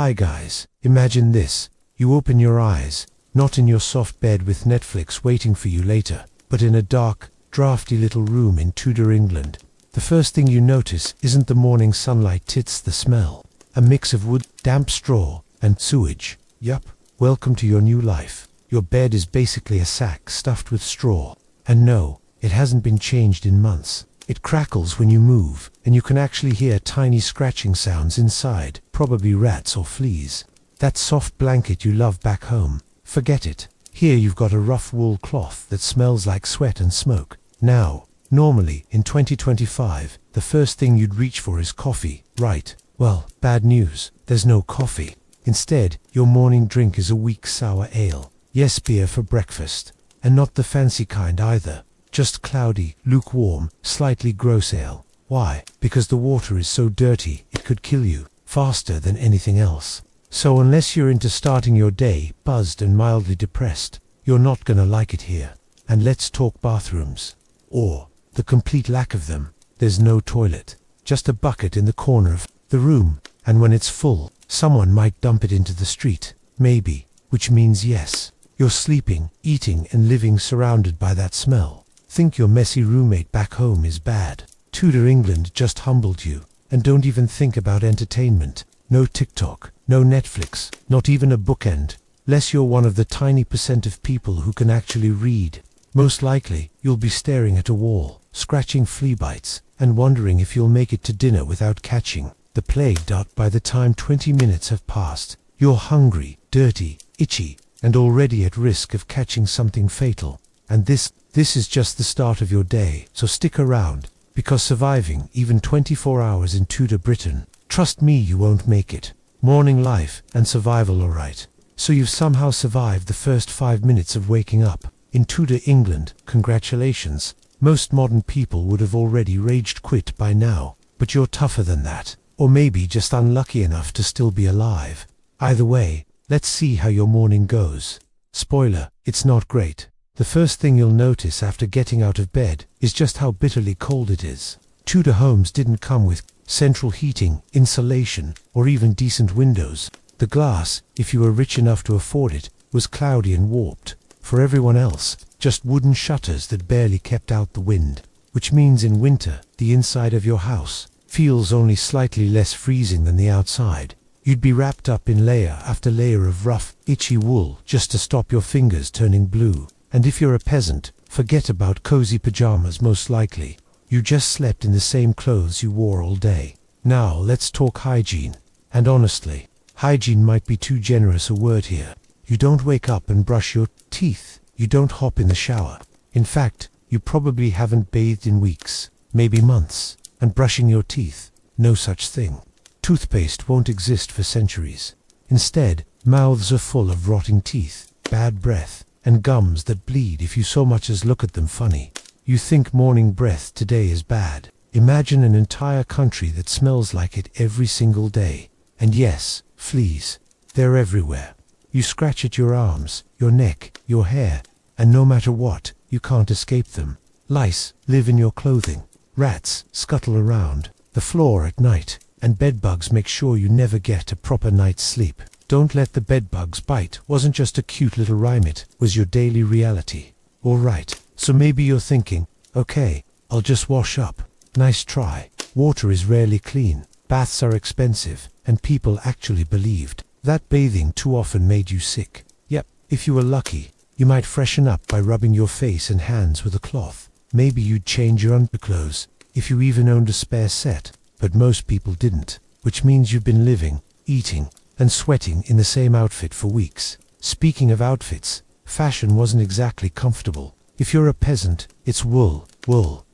Hi guys, imagine this. You open your eyes, not in your soft bed with Netflix waiting for you later, but in a dark, drafty little room in Tudor England. The first thing you notice isn't the morning sunlight, it's the smell. A mix of wood, damp straw, and sewage. Yup, welcome to your new life. Your bed is basically a sack stuffed with straw. And no, it hasn't been changed in months. It crackles when you move, and you can actually hear tiny scratching sounds inside, probably rats or fleas. That soft blanket you love back home, forget it. Here you've got a rough wool cloth that smells like sweat and smoke. Now, normally, in 2025, the first thing you'd reach for is coffee, right? Well, bad news, there's no coffee. Instead, your morning drink is a weak sour ale. Yes, beer for breakfast. And not the fancy kind either. Just cloudy, lukewarm, slightly gross ale. Why? Because the water is so dirty, it could kill you, faster than anything else. So unless you're into starting your day buzzed and mildly depressed, you're not gonna like it here. And let's talk bathrooms. Or the complete lack of them. There's no toilet. Just a bucket in the corner of the room, and when it's full, someone might dump it into the street. Maybe. Which means yes, you're sleeping, eating, and living surrounded by that smell. Think your messy roommate back home is bad. Tudor England just humbled you. And don't even think about entertainment. No TikTok, no Netflix, not even a bookend. Lest you're one of the tiny percent of people who can actually read. Most likely, you'll be staring at a wall, scratching flea bites, and wondering if you'll make it to dinner without catching the plague dot by the time 20 minutes have passed. You're hungry, dirty, itchy, and already at risk of catching something fatal. And this is just the start of your day, so stick around, because surviving even 24 hours in Tudor Britain, trust me, you won't make it. Morning life and survival alright. So you've somehow survived the first 5 minutes of waking up. In Tudor England, congratulations. Most modern people would have already raged quit by now, but you're tougher than that. Or maybe just unlucky enough to still be alive. Either way, let's see how your morning goes. Spoiler, it's not great. The first thing you'll notice after getting out of bed is just how bitterly cold it is. Tudor homes didn't come with central heating, insulation, or even decent windows. The glass, if you were rich enough to afford it, was cloudy and warped. For everyone else, just wooden shutters that barely kept out the wind. Which means in winter, the inside of your house feels only slightly less freezing than the outside. You'd be wrapped up in layer after layer of rough, itchy wool just to stop your fingers turning blue. And if you're a peasant, forget about cozy pajamas most likely. You just slept in the same clothes you wore all day. Now let's talk hygiene. And honestly, hygiene might be too generous a word here. You don't wake up and brush your teeth. You don't hop in the shower. In fact, you probably haven't bathed in weeks, maybe months. And brushing your teeth, no such thing. Toothpaste won't exist for centuries. Instead, mouths are full of rotting teeth, bad breath, and gums that bleed if you so much as look at them funny. You think morning breath today is bad. Imagine an entire country that smells like it every single day. And yes, fleas. They're everywhere. You scratch at your arms, your neck, your hair, and no matter what, you can't escape them. Lice live in your clothing. Rats scuttle around the floor at night, and bedbugs make sure you never get a proper night's sleep. Don't let the bedbugs bite wasn't just a cute little rhyme, it was your daily reality. Alright, so maybe you're thinking, okay, I'll just wash up. Nice try. Water is rarely clean, baths are expensive, and people actually believed that bathing too often made you sick. Yep, if you were lucky, you might freshen up by rubbing your face and hands with a cloth. Maybe you'd change your underclothes, if you even owned a spare set, but most people didn't, which means you've been living, eating, and sweating in the same outfit for weeks. Speaking of outfits, fashion wasn't exactly comfortable. If you're a peasant, it's wool,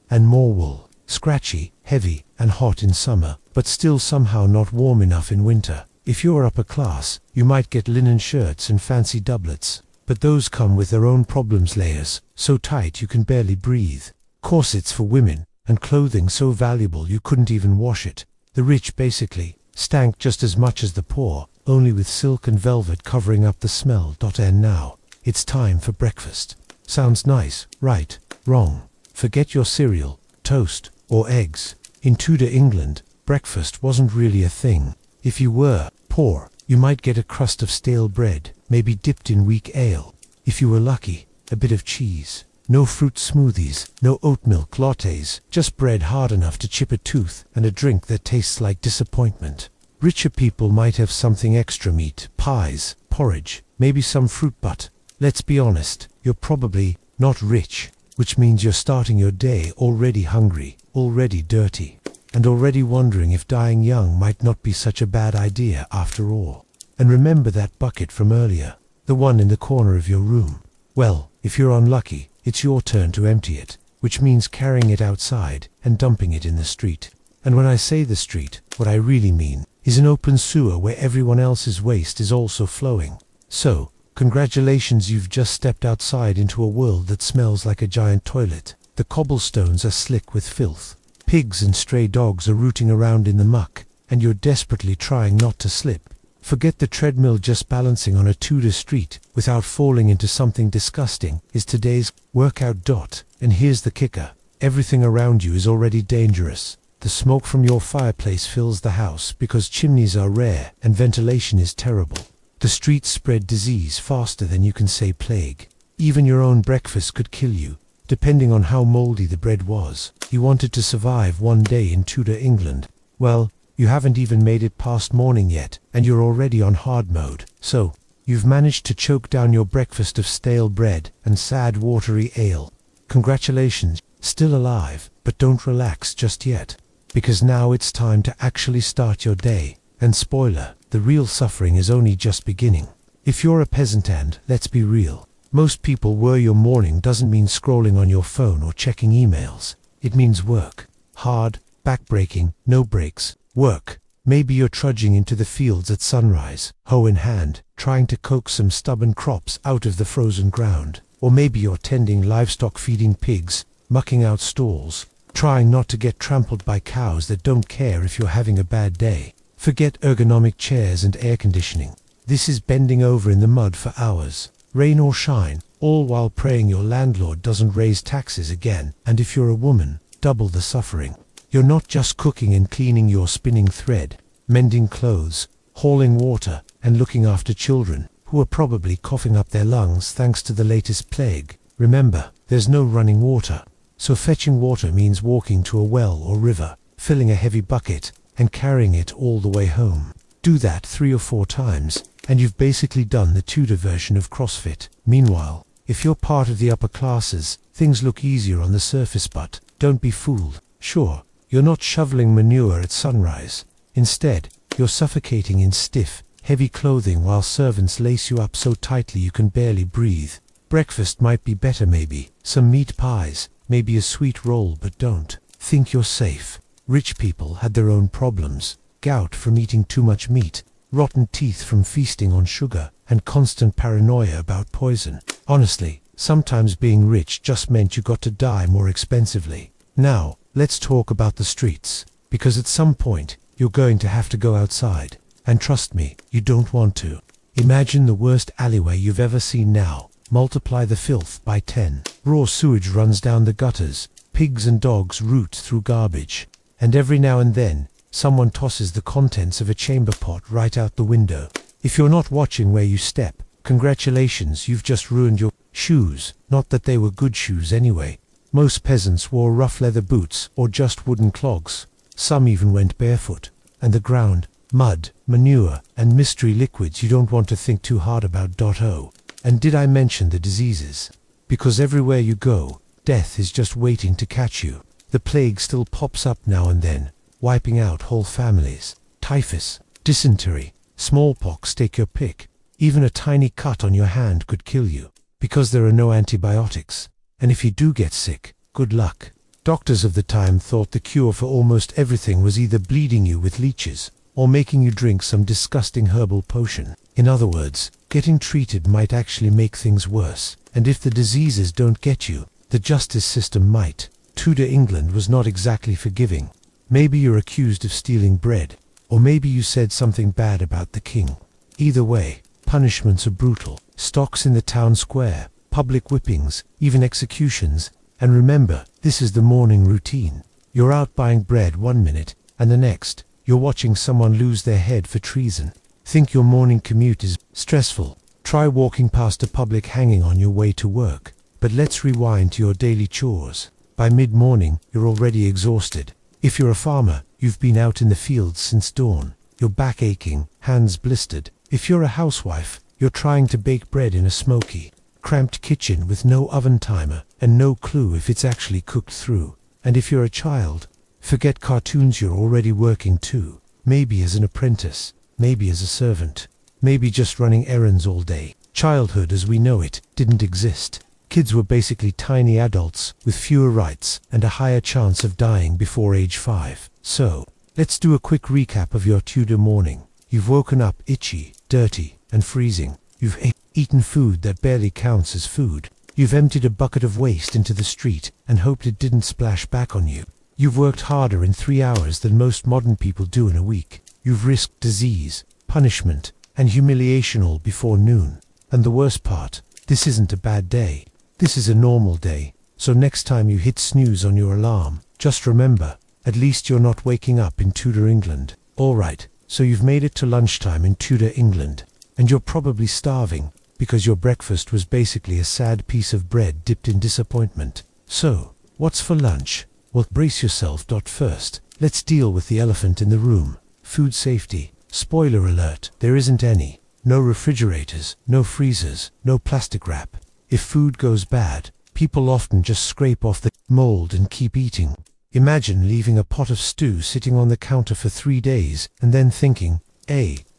and more wool. Scratchy, heavy, and hot in summer, but still somehow not warm enough in winter. If you're upper class, you might get linen shirts and fancy doublets. But those come with their own problems, layers so tight you can barely breathe. Corsets for women, and clothing so valuable you couldn't even wash it. The rich basically stank just as much as the poor, only with silk and velvet covering up the smell. And now, it's time for breakfast. Sounds nice, right? Wrong. Forget your cereal, toast, or eggs. In Tudor England, breakfast wasn't really a thing. If you were poor, You might get a crust of stale bread, maybe dipped in weak ale. If you were lucky, a bit of cheese. No fruit smoothies, no oat milk lattes, just bread hard enough to chip a tooth and a drink that tastes like disappointment. Richer people might have something extra: meat, pies, porridge, maybe some fruit, but let's be honest, you're probably not rich, which means you're starting your day already hungry, already dirty, and already wondering if dying young might not be such a bad idea after all. And remember that bucket from earlier, the one in the corner of your room? Well, if you're unlucky, it's your turn to empty it, which means carrying it outside and dumping it in the street. And when I say the street, what I really mean is an open sewer where everyone else's waste is also flowing. So, congratulations, you've just stepped outside into a world that smells like a giant toilet. The cobblestones are slick with filth. Pigs and stray dogs are rooting around in the muck, and you're desperately trying not to slip. Forget the treadmill. Just balancing on a Tudor street without falling into something disgusting is today's workout. And here's the kicker: everything around you is already dangerous. The smoke from your fireplace fills the house because chimneys are rare and ventilation is terrible. The streets spread disease faster than you can say plague. Even your own breakfast could kill you, depending on how moldy the bread was. You wanted to survive one day in Tudor England. Well, you haven't even made it past morning yet, and you're already on hard mode. So, you've managed to choke down your breakfast of stale bread and sad watery ale. Congratulations, still alive, but don't relax just yet, because now it's time to actually start your day. And spoiler, the real suffering is only just beginning. If you're a peasant, and let's be real, most people, where your morning doesn't mean scrolling on your phone or checking emails. It means work. Hard, backbreaking, no breaks. Work. Maybe you're trudging into the fields at sunrise, hoe in hand, trying to coax some stubborn crops out of the frozen ground. Or maybe you're tending livestock, feeding pigs, mucking out stalls, trying not to get trampled by cows that don't care if you're having a bad day. Forget ergonomic chairs and air conditioning. This is bending over in the mud for hours, rain or shine, all while praying your landlord doesn't raise taxes again. And if you're a woman, double the suffering. You're not just cooking and cleaning, you're spinning thread, mending clothes, hauling water, and looking after children who are probably coughing up their lungs thanks to the latest plague. Remember, there's no running water, so fetching water means walking to a well or river, filling a heavy bucket, and carrying it all the way home. Do that 3 or 4 times, and you've basically done the Tudor version of CrossFit. Meanwhile, if you're part of the upper classes, things look easier on the surface, but don't be fooled. Sure, you're not shoveling manure at sunrise. Instead, you're suffocating in stiff, heavy clothing while servants lace you up so tightly you can barely breathe. Breakfast might be better, maybe some meat pies, maybe a sweet roll, but don't think you're safe. Rich people had their own problems: gout from eating too much meat, rotten teeth from feasting on sugar, and constant paranoia about poison. Honestly, sometimes being rich just meant you got to die more expensively. Now, let's talk about the streets, because at some point, you're going to have to go outside. And trust me, you don't want to. Imagine the worst alleyway you've ever seen now. Multiply the filth by 10. Raw sewage runs down the gutters, pigs and dogs root through garbage, and every now and then, someone tosses the contents of a chamber pot right out the window. If you're not watching where you step, congratulations, you've just ruined your shoes. Not that they were good shoes anyway. Most peasants wore rough leather boots or just wooden clogs. Some even went barefoot. And the ground, mud, manure, and mystery liquids you don't want to think too hard about. Oh, and did I mention the diseases? Because everywhere you go, death is just waiting to catch you. The plague still pops up now and then, wiping out whole families. Typhus, dysentery, smallpox, take your pick. Even a tiny cut on your hand could kill you, because there are no antibiotics. And if you do get sick, good luck. Doctors of the time thought the cure for almost everything was either bleeding you with leeches, or making you drink some disgusting herbal potion. In other words, getting treated might actually make things worse. And if the diseases don't get you, the justice system might. Tudor England was not exactly forgiving. Maybe you're accused of stealing bread, or maybe you said something bad about the king. Either way, punishments are brutal. Stocks in the town square, public whippings, even executions. And remember, this is the morning routine. You're out buying bread one minute, and the next, you're watching someone lose their head for treason. Think your morning commute is stressful. Try walking past a public hanging on your way to work. But let's rewind to your daily chores. By mid-morning, you're already exhausted. If you're a farmer, you've been out in the fields since dawn. Your back aching, hands blistered. If you're a housewife, you're trying to bake bread in a smoky, cramped kitchen with no oven timer and no clue if it's actually cooked through. And if you're a child, forget cartoons, you're already working too. Maybe as an apprentice, maybe as a servant, maybe just running errands all day. Childhood as we know it didn't exist. Kids were basically tiny adults with fewer rights and a higher chance of dying before age 5. So, let's do a quick recap of your Tudor morning. You've woken up itchy, dirty, and freezing. You've eaten food that barely counts as food. You've emptied a bucket of waste into the street and hoped it didn't splash back on you. You've worked harder in 3 hours than most modern people do in a week. You've risked disease, punishment, and humiliation all before noon. And the worst part, this isn't a bad day. This is a normal day. So next time you hit snooze on your alarm, just remember, at least you're not waking up in Tudor England. Alright, so you've made it to lunchtime in Tudor England, and you're probably starving, because your breakfast was basically a sad piece of bread dipped in disappointment. So, what's for lunch? Well, brace yourself. First, let's deal with the elephant in the room. Food safety. Spoiler alert, there isn't any. No refrigerators, no freezers, no plastic wrap. If food goes bad, people often just scrape off the mold and keep eating. Imagine leaving a pot of stew sitting on the counter for 3 days and then thinking,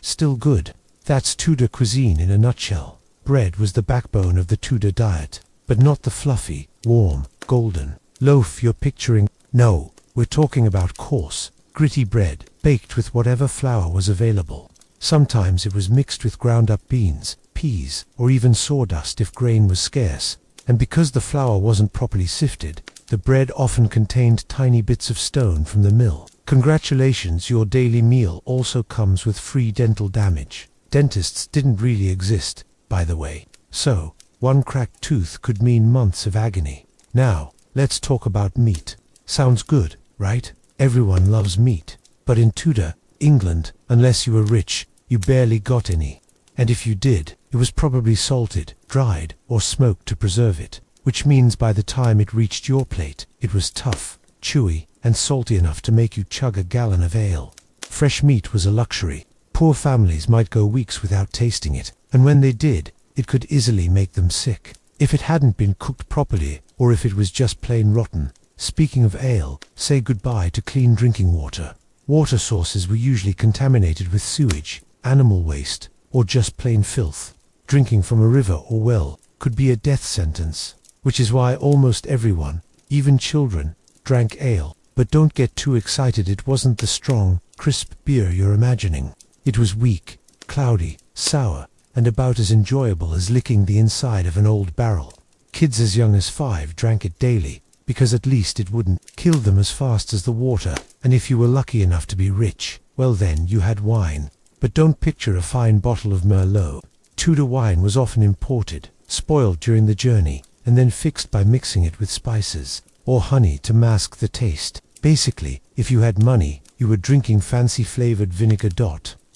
still good. That's Tudor cuisine in a nutshell. Bread was the backbone of the Tudor diet, but not the fluffy, warm, golden loaf you're picturing. No, we're talking about coarse, gritty bread, baked with whatever flour was available. Sometimes it was mixed with ground-up beans, peas, or even sawdust if grain was scarce, and because the flour wasn't properly sifted, the bread often contained tiny bits of stone from the mill. Congratulations, your daily meal also comes with free dental damage. Dentists didn't really exist, by the way, so one cracked tooth could mean months of agony. Now, let's talk about meat. Sounds good, right? Everyone loves meat. But in Tudor England, unless you were rich, you barely got any. And if you did, it was probably salted, dried, or smoked to preserve it, which means by the time it reached your plate, it was tough, chewy, and salty enough to make you chug a gallon of ale. Fresh meat was a luxury. Poor families might go weeks without tasting it, and when they did, it could easily make them sick. If it hadn't been cooked properly, or if it was just plain rotten. Speaking of ale, say goodbye to clean drinking water. Water sources were usually contaminated with sewage, animal waste, or just plain filth. Drinking from a river or well could be a death sentence, which is why almost everyone, even children, drank ale. But don't get too excited, it wasn't the strong, crisp beer you're imagining. It was weak, cloudy, sour, and about as enjoyable as licking the inside of an old barrel. Kids as young as 5 drank it daily, because at least it wouldn't kill them as fast as the water, and if you were lucky enough to be rich, well then you had wine. But don't picture a fine bottle of Merlot. Tudor wine was often imported, spoiled during the journey, and then fixed by mixing it with spices, or honey to mask the taste. Basically, if you had money, you were drinking fancy-flavored vinegar.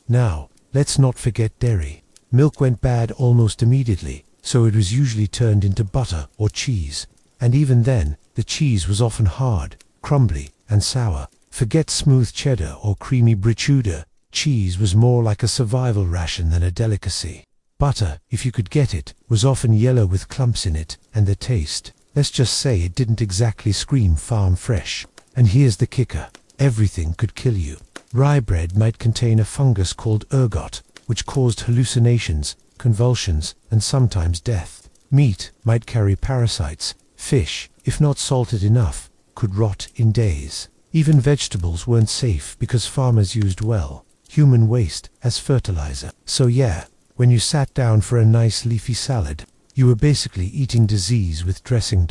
Now, let's not forget dairy. Milk went bad almost immediately, so it was usually turned into butter or cheese, and even then, the cheese was often hard, crumbly, and sour. Forget smooth cheddar or creamy brie Tudor. Cheese was more like a survival ration than a delicacy. Butter, if you could get it, was often yellow with clumps in it, and the taste, let's just say it didn't exactly scream farm fresh. And here's the kicker, everything could kill you. Rye bread might contain a fungus called ergot, which caused hallucinations, convulsions, and sometimes death. Meat might carry parasites. Fish, if not salted enough, could rot in days. Even vegetables weren't safe because farmers used, well, human waste as fertilizer. So yeah, when you sat down for a nice leafy salad, you were basically eating disease with dressing.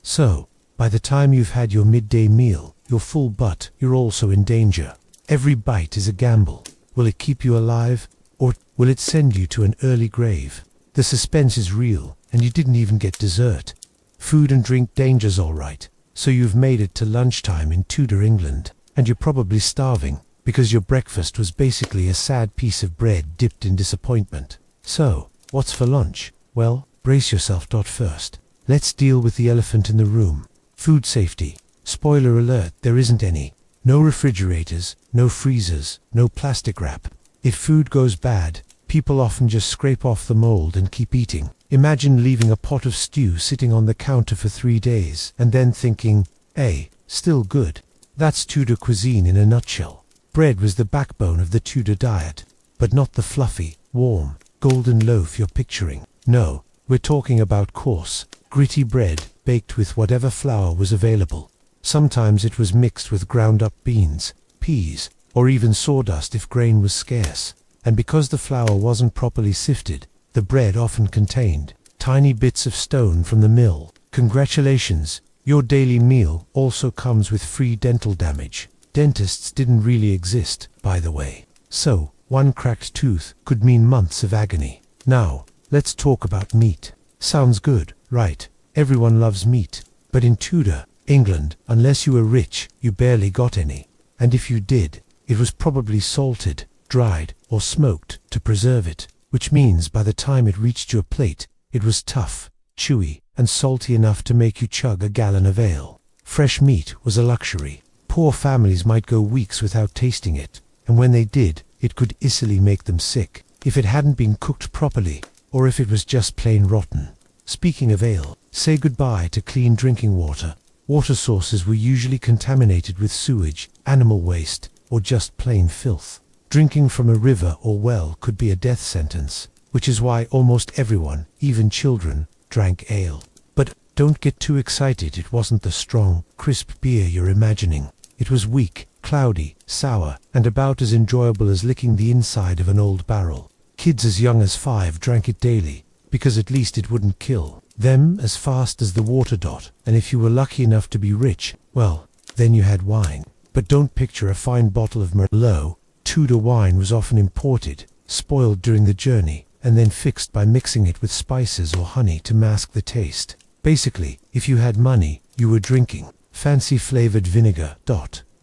So, by the time you've had your midday meal, you're full but you're also in danger. Every bite is a gamble. Will it keep you alive, or will it send you to an early grave? The suspense is real, and you didn't even get dessert. Food and drink danger's alright, so you've made it to lunchtime in Tudor England, and you're probably starving, because your breakfast was basically a sad piece of bread dipped in disappointment. So, what's for lunch? Well, brace yourself. First, let's deal with the elephant in the room. Food safety. Spoiler alert, there isn't any. No refrigerators, no freezers, no plastic wrap. If food goes bad, people often just scrape off the mold and keep eating. Imagine leaving a pot of stew sitting on the counter for 3 days and then thinking, hey, still good. That's Tudor cuisine in a nutshell. Bread was the backbone of the Tudor diet, but not the fluffy, warm, golden loaf you're picturing. No, we're talking about coarse, gritty bread baked with whatever flour was available. Sometimes it was mixed with ground-up beans, peas, or even sawdust if grain was scarce. And because the flour wasn't properly sifted, the bread often contained tiny bits of stone from the mill. Congratulations, your daily meal also comes with free dental damage. Dentists didn't really exist, by the way. So, one cracked tooth could mean months of agony. Now, let's talk about meat. Sounds good, right? Everyone loves meat. But in Tudor England, unless you were rich, you barely got any. And if you did, it was probably salted, dried, or smoked to preserve it, which means by the time it reached your plate, it was tough, chewy, and salty enough to make you chug a gallon of ale. Fresh meat was a luxury. Poor families might go weeks without tasting it, and when they did, it could easily make them sick, if it hadn't been cooked properly, or if it was just plain rotten. Speaking of ale, say goodbye to clean drinking water. Water sources were usually contaminated with sewage, animal waste, or just plain filth. Drinking from a river or well could be a death sentence, which is why almost everyone, even children, drank ale. But don't get too excited, it wasn't the strong, crisp beer you're imagining. It was weak, cloudy, sour, and about as enjoyable as licking the inside of an old barrel. Kids as young as 5 drank it daily, because at least it wouldn't kill them as fast as the water dot, and if you were lucky enough to be rich, well, then you had wine. But don't picture a fine bottle of Merlot. Tudor wine was often imported, spoiled during the journey, and then fixed by mixing it with spices or honey to mask the taste. Basically, if you had money, you were drinking fancy flavored vinegar.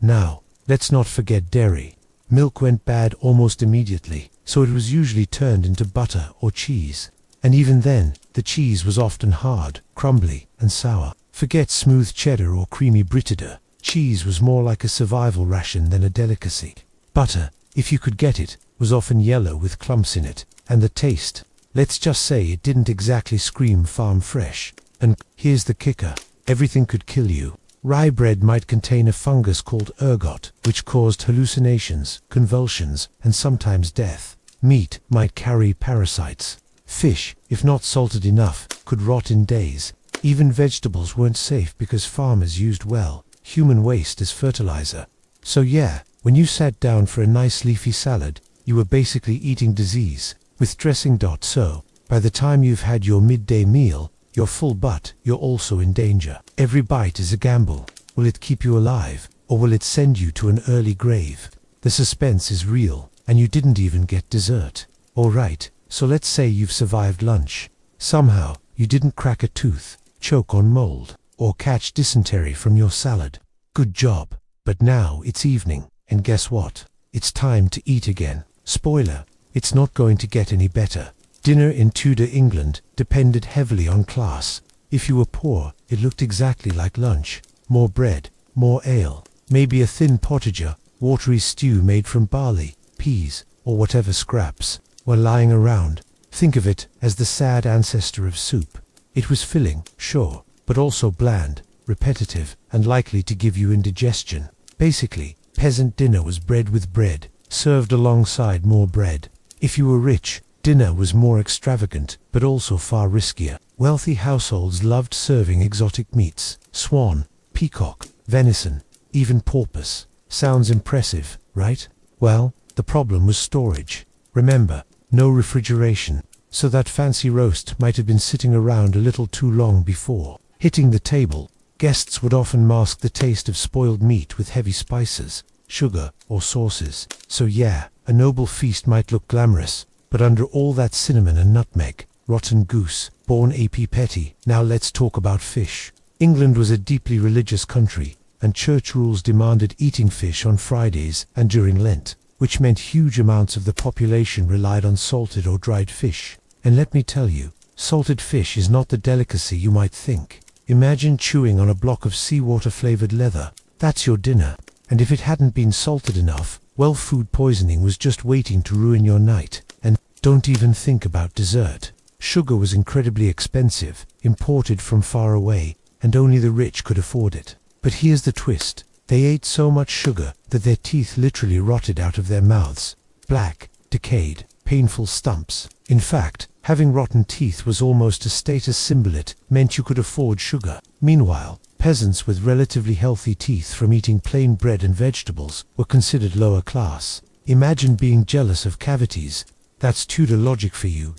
Now, let's not forget dairy. Milk went bad almost immediately, so it was usually turned into butter or cheese. And even then, the cheese was often hard, crumbly, and sour. Forget smooth cheddar or creamy Brittada. Cheese was more like a survival ration than a delicacy. Butter, if you could get it, was often yellow with clumps in it, and the taste, let's just say it didn't exactly scream farm fresh. And here's the kicker, everything could kill you. Rye bread might contain a fungus called ergot, which caused hallucinations, convulsions, and sometimes death. Meat might carry parasites. Fish, if not salted enough, could rot in days. Even vegetables weren't safe because farmers used human waste as fertilizer. So yeah, when you sat down for a nice leafy salad, you were basically eating disease, with dressing. So, by the time you've had your midday meal, you're full but you're also in danger. Every bite is a gamble. Will it keep you alive, or will it send you to an early grave? The suspense is real, and you didn't even get dessert. Alright, so let's say you've survived lunch. Somehow, you didn't crack a tooth, choke on mold, or catch dysentery from your salad. Good job. But now it's evening, and guess what? It's time to eat again. Spoiler, it's not going to get any better. Dinner in Tudor England depended heavily on class. If you were poor, it looked exactly like lunch. More bread, more ale, maybe a thin potager, watery stew made from barley, peas, or whatever scraps were lying around. Think of it as the sad ancestor of soup. It was filling, sure, but also bland, repetitive, and likely to give you indigestion. Basically, peasant dinner was bread with bread, served alongside more bread. If you were rich, dinner was more extravagant, but also far riskier. Wealthy households loved serving exotic meats, swan, peacock, venison, even porpoise. Sounds impressive, right? Well, the problem was storage. Remember, no refrigeration, so that fancy roast might have been sitting around a little too long before hitting the table. Guests would often mask the taste of spoiled meat with heavy spices, sugar, or sauces. So yeah, a noble feast might look glamorous, but under all that cinnamon and nutmeg, rotten goose, born AP Petty. Now let's talk about fish. England was a deeply religious country, and church rules demanded eating fish on Fridays and during Lent, which meant huge amounts of the population relied on salted or dried fish. And let me tell you, salted fish is not the delicacy you might think. Imagine chewing on a block of seawater-flavored leather. That's your dinner. And if it hadn't been salted enough, well, food poisoning was just waiting to ruin your night. And don't even think about dessert. Sugar was incredibly expensive, imported from far away, and only the rich could afford it. But here's the twist. They ate so much sugar that their teeth literally rotted out of their mouths. Black, decayed, painful stumps. In fact, having rotten teeth was almost a status symbol. It meant you could afford sugar. Meanwhile, peasants with relatively healthy teeth from eating plain bread and vegetables were considered lower class. Imagine being jealous of cavities. That's Tudor logic for you.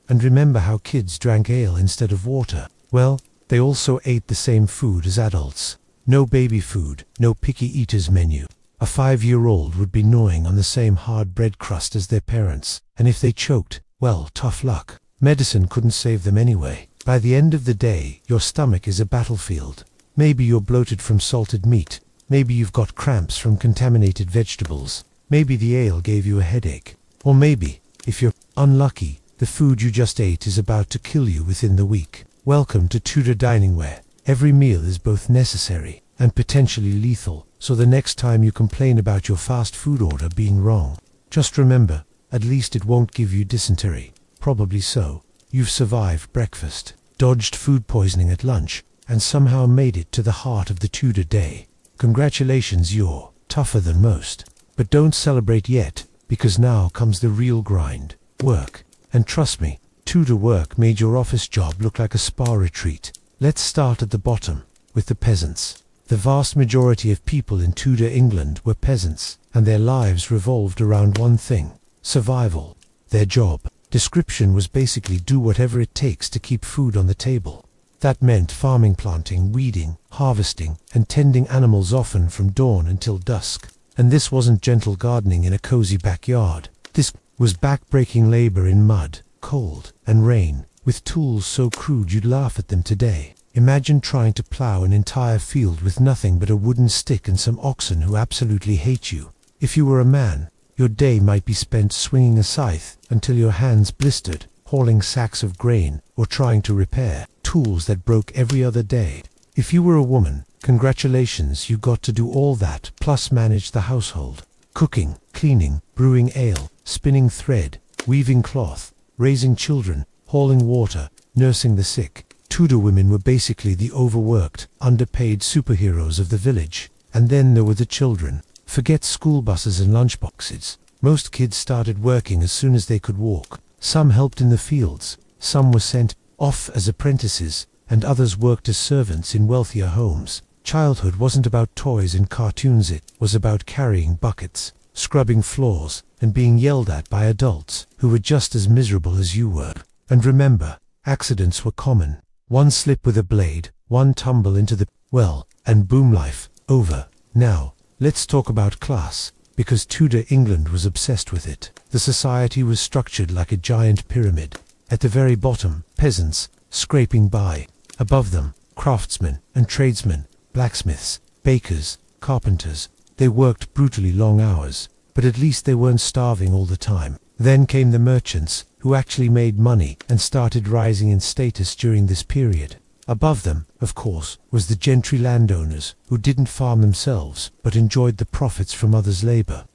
And remember how kids drank ale instead of water? Well, they also ate the same food as adults. No baby food, no picky eaters menu. A 5-year-old would be gnawing on the same hard bread crust as their parents, and if they choked, well, tough luck. Medicine couldn't save them anyway. By the end of the day, your stomach is a battlefield. Maybe you're bloated from salted meat. Maybe you've got cramps from contaminated vegetables. Maybe the ale gave you a headache. Or maybe, if you're unlucky, the food you just ate is about to kill you within the week. Welcome to Tudor dining, where every meal is both necessary and potentially lethal, so the next time you complain about your fast food order being wrong, just remember, at least it won't give you dysentery. Probably so. You've survived breakfast, dodged food poisoning at lunch, and somehow made it to the heart of the Tudor day. Congratulations, you're tougher than most. But don't celebrate yet, because now comes the real grind. Work. And trust me, Tudor work made your office job look like a spa retreat. Let's start at the bottom, with the peasants. The vast majority of people in Tudor England were peasants, and their lives revolved around one thing: survival. Their job description was basically do whatever it takes to keep food on the table. That meant farming, planting, weeding, harvesting, and tending animals, often from dawn until dusk. And this wasn't gentle gardening in a cozy backyard. This was back-breaking labor in mud, cold, and rain, with tools so crude you'd laugh at them today. Imagine trying to plow an entire field with nothing but a wooden stick and some oxen who absolutely hate you. If you were a man, your day might be spent swinging a scythe until your hands blistered, hauling sacks of grain, or trying to repair tools that broke every other day. If you were a woman, congratulations, you got to do all that, plus manage the household. Cooking, cleaning, brewing ale, spinning thread, weaving cloth, raising children, hauling water, nursing the sick. Tudor women were basically the overworked, underpaid superheroes of the village. And then there were the children. Forget school buses and lunchboxes. Most kids started working as soon as they could walk. Some helped in the fields, some were sent off as apprentices, and others worked as servants in wealthier homes. Childhood wasn't about toys and cartoons, it was about carrying buckets, scrubbing floors, and being yelled at by adults who were just as miserable as you were. And remember, accidents were common. One slip with a blade, one tumble into the well, and boom, life over. Now, let's talk about class, because Tudor England was obsessed with it. The society was structured like a giant pyramid. At the very bottom, peasants, scraping by. Above them, craftsmen and tradesmen, blacksmiths, bakers, carpenters. They worked brutally long hours, but at least they weren't starving all the time. Then came the merchants, who actually made money and started rising in status during this period. Above them, of course, was the gentry landowners, who didn't farm themselves, but enjoyed the profits from others' labor.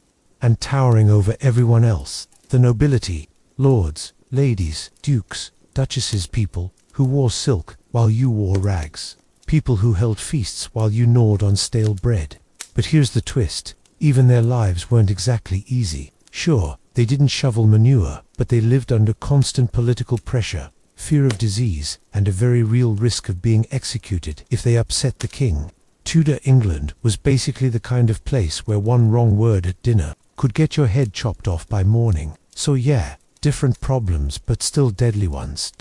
And towering over everyone else, the nobility, lords, ladies, dukes, duchesses, people who wore silk while you wore rags. People who held feasts while you gnawed on stale bread. But here's the twist, even their lives weren't exactly easy. Sure, they didn't shovel manure, but they lived under constant political pressure, fear of disease, and a very real risk of being executed if they upset the king. Tudor England was basically the kind of place where one wrong word at dinner could get your head chopped off by morning. So yeah, different problems, but still deadly ones.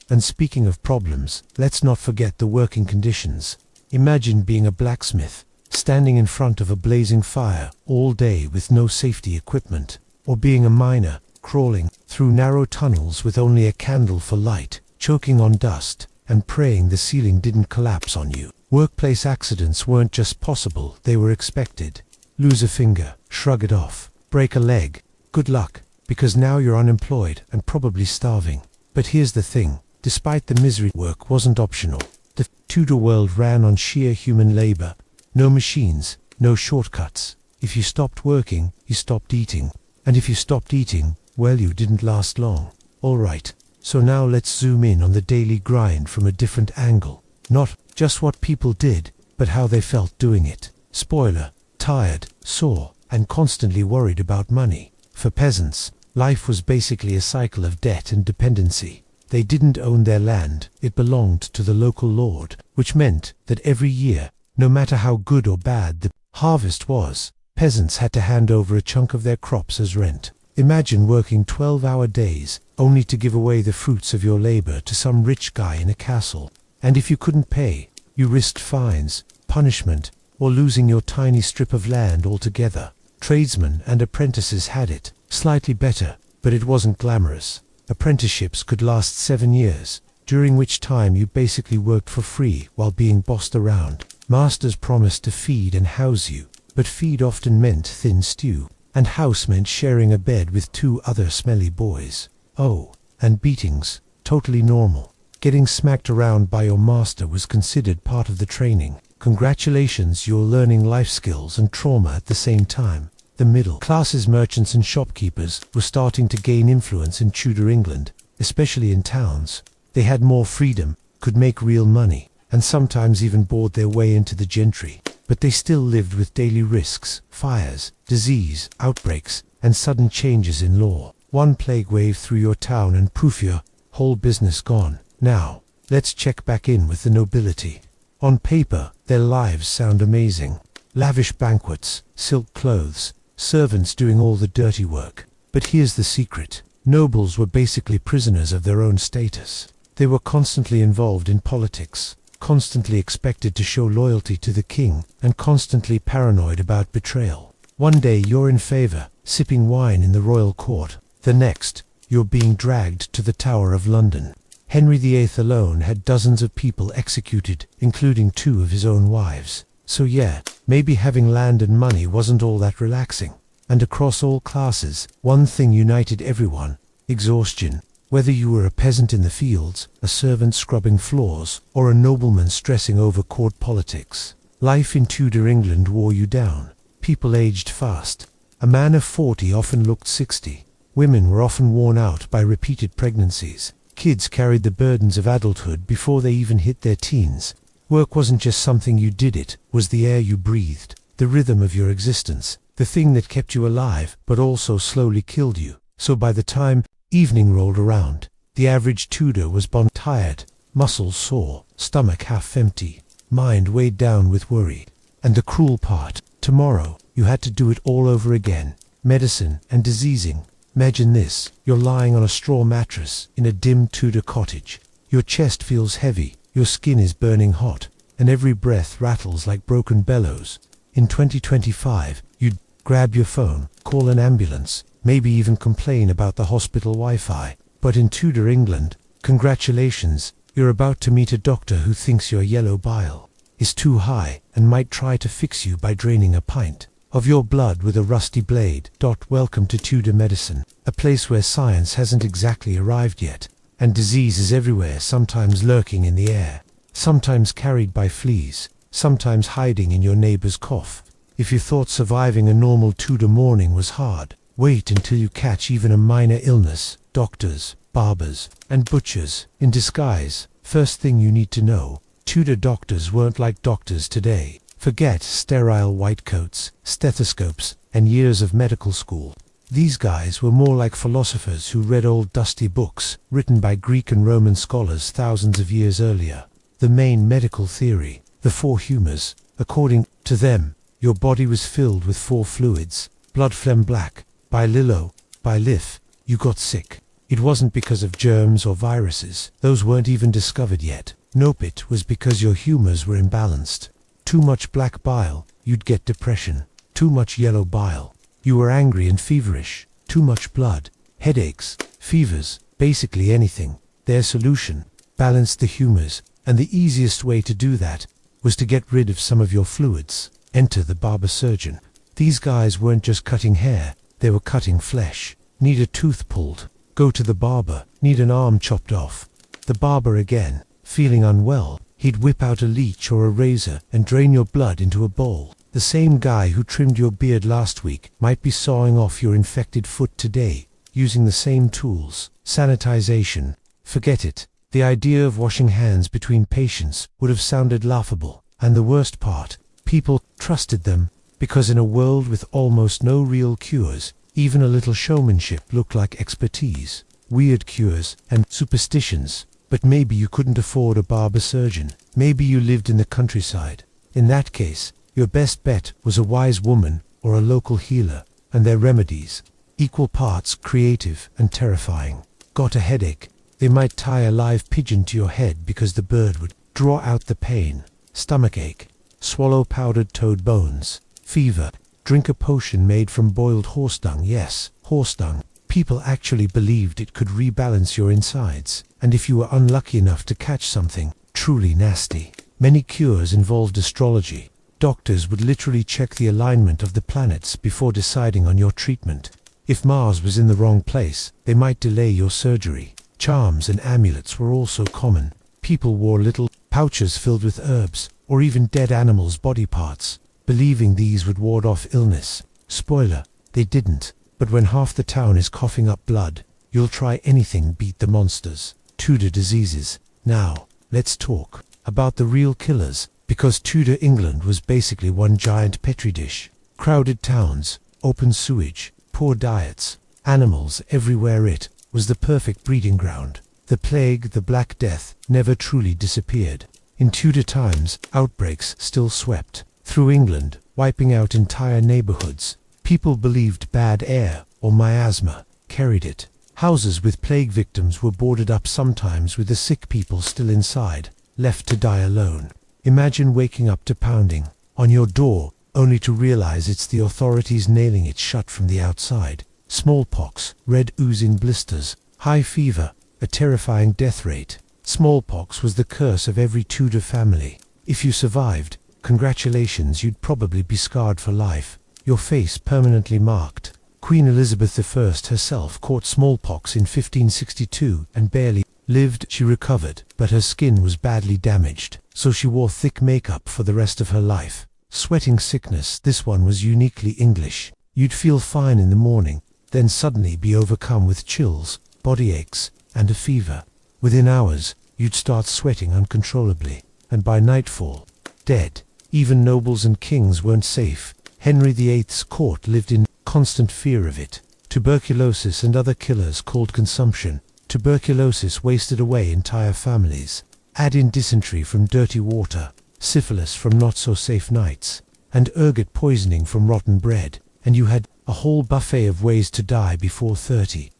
And speaking of problems, let's not forget the working conditions. Imagine being a blacksmith, standing in front of a blazing fire all day with no safety equipment, or being a miner, crawling through narrow tunnels with only a candle for light, choking on dust, and praying the ceiling didn't collapse on you. Workplace accidents weren't just possible, they were expected. Lose a finger, shrug it off. Break a leg, good luck, because now you're unemployed and probably starving. But here's the thing, despite the misery, work wasn't optional. The Tudor world ran on sheer human labor. No machines, no shortcuts. If you stopped working, you stopped eating. And if you stopped eating, well, you didn't last long. Alright, so now let's zoom in on the daily grind from a different angle. Not just what people did, but how they felt doing it. Spoiler, tired, sore, and constantly worried about money. For peasants, life was basically a cycle of debt and dependency. They didn't own their land, it belonged to the local lord, which meant that every year, no matter how good or bad the harvest was, peasants had to hand over a chunk of their crops as rent. Imagine working 12-hour days, only to give away the fruits of your labor to some rich guy in a castle. And if you couldn't pay, you risked fines, punishment, or losing your tiny strip of land altogether. Tradesmen and apprentices had it slightly better, but it wasn't glamorous. Apprenticeships could last 7 years, during which time you basically worked for free while being bossed around. Masters promised to feed and house you, but feed often meant thin stew, and house meant sharing a bed with 2 other smelly boys. Oh, and beatings, totally normal. Getting smacked around by your master was considered part of the training. Congratulations, you're learning life skills and trauma at the same time. The middle classes, merchants and shopkeepers, were starting to gain influence in Tudor England, especially in towns. They had more freedom, could make real money, and sometimes even bored their way into the gentry. But they still lived with daily risks, fires, disease, outbreaks, and sudden changes in law. One plague wave through your town and poof, your whole business gone. Now, let's check back in with the nobility. On paper, their lives sound amazing. Lavish banquets, silk clothes, servants doing all the dirty work. But here's the secret. Nobles were basically prisoners of their own status. They were constantly involved in politics, constantly expected to show loyalty to the king, and constantly paranoid about betrayal. One day you're in favor, sipping wine in the royal court. The next, you're being dragged to the Tower of London. Henry VIII alone had dozens of people executed, including 2 of his own wives. So yeah, maybe having land and money wasn't all that relaxing. And across all classes, one thing united everyone: exhaustion. Whether you were a peasant in the fields, a servant scrubbing floors, or a nobleman stressing over court politics, life in Tudor England wore you down. People aged fast. A man of 40 often looked 60. Women were often worn out by repeated pregnancies. Kids carried the burdens of adulthood before they even hit their teens. Work wasn't just something you did, it was the air you breathed, the rhythm of your existence, the thing that kept you alive but also slowly killed you. So by the time evening rolled around, the average Tudor was tired, muscles sore, stomach half empty, mind weighed down with worry. And the cruel part, tomorrow, you had to do it all over again. Medicine and diseasing. Imagine this, you're lying on a straw mattress in a dim Tudor cottage. Your chest feels heavy, your skin is burning hot, and every breath rattles like broken bellows. In 2025, you'd grab your phone, call an ambulance, maybe even complain about the hospital Wi-Fi. But in Tudor England, congratulations, you're about to meet a doctor who thinks your yellow bile is too high and might try to fix you by draining a pint of your blood with a rusty blade. Welcome to Tudor medicine, a place where science hasn't exactly arrived yet, and disease is everywhere, sometimes lurking in the air, sometimes carried by fleas, sometimes hiding in your neighbor's cough. If you thought surviving a normal Tudor morning was hard, wait until you catch even a minor illness. Doctors, barbers, and butchers in disguise. First thing you need to know, Tudor doctors weren't like doctors today. Forget sterile white coats, stethoscopes, and years of medical school. These guys were more like philosophers who read old dusty books written by Greek and Roman scholars thousands of years earlier. The main medical theory, the 4 humours. According to them, your body was filled with 4 fluids: blood, phlegm, black. By Lillo, by Lif, you got sick. It wasn't because of germs or viruses. Those weren't even discovered yet. Nope, it was because your humours were imbalanced. Too much black bile, you'd get depression. Too much yellow bile, you were angry and feverish. Too much blood, headaches, fevers, basically anything. Their solution: balanced the humors, and the easiest way to do that was to get rid of some of your fluids. Enter the barber surgeon. These guys weren't just cutting hair, they were cutting flesh. Need a tooth pulled? Go to the barber. Need an arm chopped off? The barber again. Feeling unwell? He'd whip out a leech or a razor and drain your blood into a bowl. The same guy who trimmed your beard last week might be sawing off your infected foot today, using the same tools. Sanitization. Forget it. The idea of washing hands between patients would have sounded laughable. And the worst part, people trusted them, because in a world with almost no real cures, even a little showmanship looked like expertise. Weird cures and superstitions. But maybe you couldn't afford a barber surgeon. Maybe you lived in the countryside. In that case, your best bet was a wise woman or a local healer, and their remedies, equal parts creative and terrifying. Got a headache? They might tie a live pigeon to your head because the bird would draw out the pain. Stomachache? Swallow powdered toad bones. Fever? Drink a potion made from boiled horse dung. Yes, horse dung. People actually believed it could rebalance your insides, and if you were unlucky enough to catch something truly nasty. Many cures involved astrology. Doctors would literally check the alignment of the planets before deciding on your treatment. If Mars was in the wrong place, they might delay your surgery. Charms and amulets were also common. People wore little pouches filled with herbs, or even dead animals' body parts, believing these would ward off illness. Spoiler, they didn't. But when half the town is coughing up blood, you'll try anything beat the monsters. Tudor diseases. Now, let's talk about the real killers, because Tudor England was basically one giant petri dish. Crowded towns, open sewage, poor diets, animals everywhere. It was the perfect breeding ground. The plague, the Black Death, never truly disappeared. In Tudor times, outbreaks still swept through England, wiping out entire neighborhoods. People believed bad air, or miasma, carried it. Houses with plague victims were boarded up, sometimes with the sick people still inside, left to die alone. Imagine waking up to pounding on your door, only to realize it's the authorities nailing it shut from the outside. Smallpox, red oozing blisters, high fever, a terrifying death rate. Smallpox was the curse of every Tudor family. If you survived, congratulations, you'd probably be scarred for life, your face permanently marked. Queen Elizabeth I herself caught smallpox in 1562 and barely lived. She recovered, but her skin was badly damaged, so she wore thick makeup for the rest of her life. Sweating sickness, this one was uniquely English. You'd feel fine in the morning, then suddenly be overcome with chills, body aches, and a fever. Within hours, you'd start sweating uncontrollably, and by nightfall, dead. Even nobles and kings weren't safe. Henry VIII's court lived in constant fear of it. Tuberculosis and other killers called consumption. Tuberculosis wasted away entire families. Add in dysentery from dirty water, syphilis from not-so-safe nights, and ergot poisoning from rotten bread, and you had a whole buffet of ways to die before 30.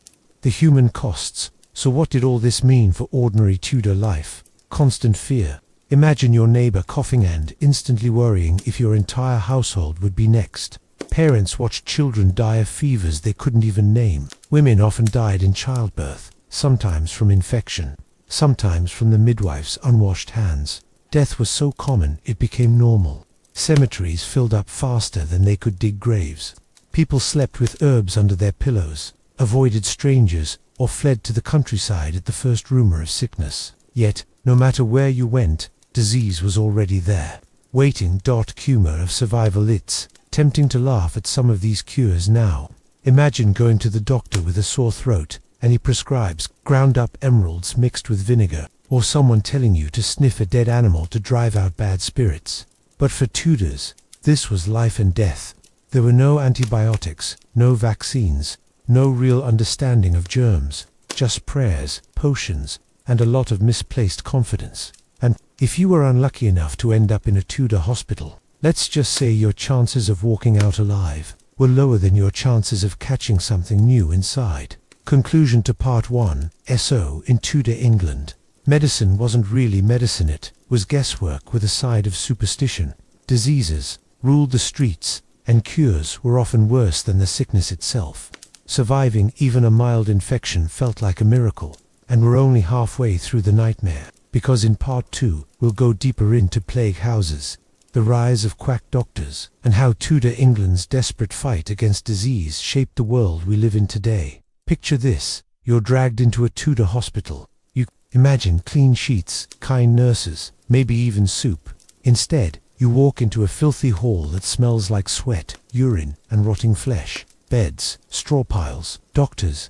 The human costs. So what did all this mean for ordinary Tudor life? Constant fear. Imagine your neighbor coughing and instantly worrying if your entire household would be next. Parents watched children die of fevers they couldn't even name. Women often died in childbirth, sometimes from infection, sometimes from the midwife's unwashed hands. Death was so common it became normal. Cemeteries filled up faster than they could dig graves. People slept with herbs under their pillows, avoided strangers, or fled to the countryside at the first rumor of sickness. Yet, no matter where you went, disease was already there, waiting. Humor of survival. It's tempting to laugh at some of these cures now. Imagine going to the doctor with a sore throat, and he prescribes ground up emeralds mixed with vinegar, or someone telling you to sniff a dead animal to drive out bad spirits. But for Tudors, this was life and death. There were no antibiotics, no vaccines, no real understanding of germs, just prayers, potions, and a lot of misplaced confidence. And if you were unlucky enough to end up in a Tudor hospital, let's just say your chances of walking out alive were lower than your chances of catching something new inside. Conclusion to Part 1. SO in Tudor England. Medicine wasn't really medicine, it was guesswork with a side of superstition. Diseases ruled the streets, and cures were often worse than the sickness itself. Surviving even a mild infection felt like a miracle, and we're only halfway through the nightmare, because in part 2, we'll go deeper into plague houses, the rise of quack doctors, and how Tudor England's desperate fight against disease shaped the world we live in today. Picture this: you're dragged into a Tudor hospital. You imagine clean sheets, kind nurses, maybe even soup. Instead, you walk into a filthy hall that smells like sweat, urine, and rotting flesh. Beds, straw piles, doctors,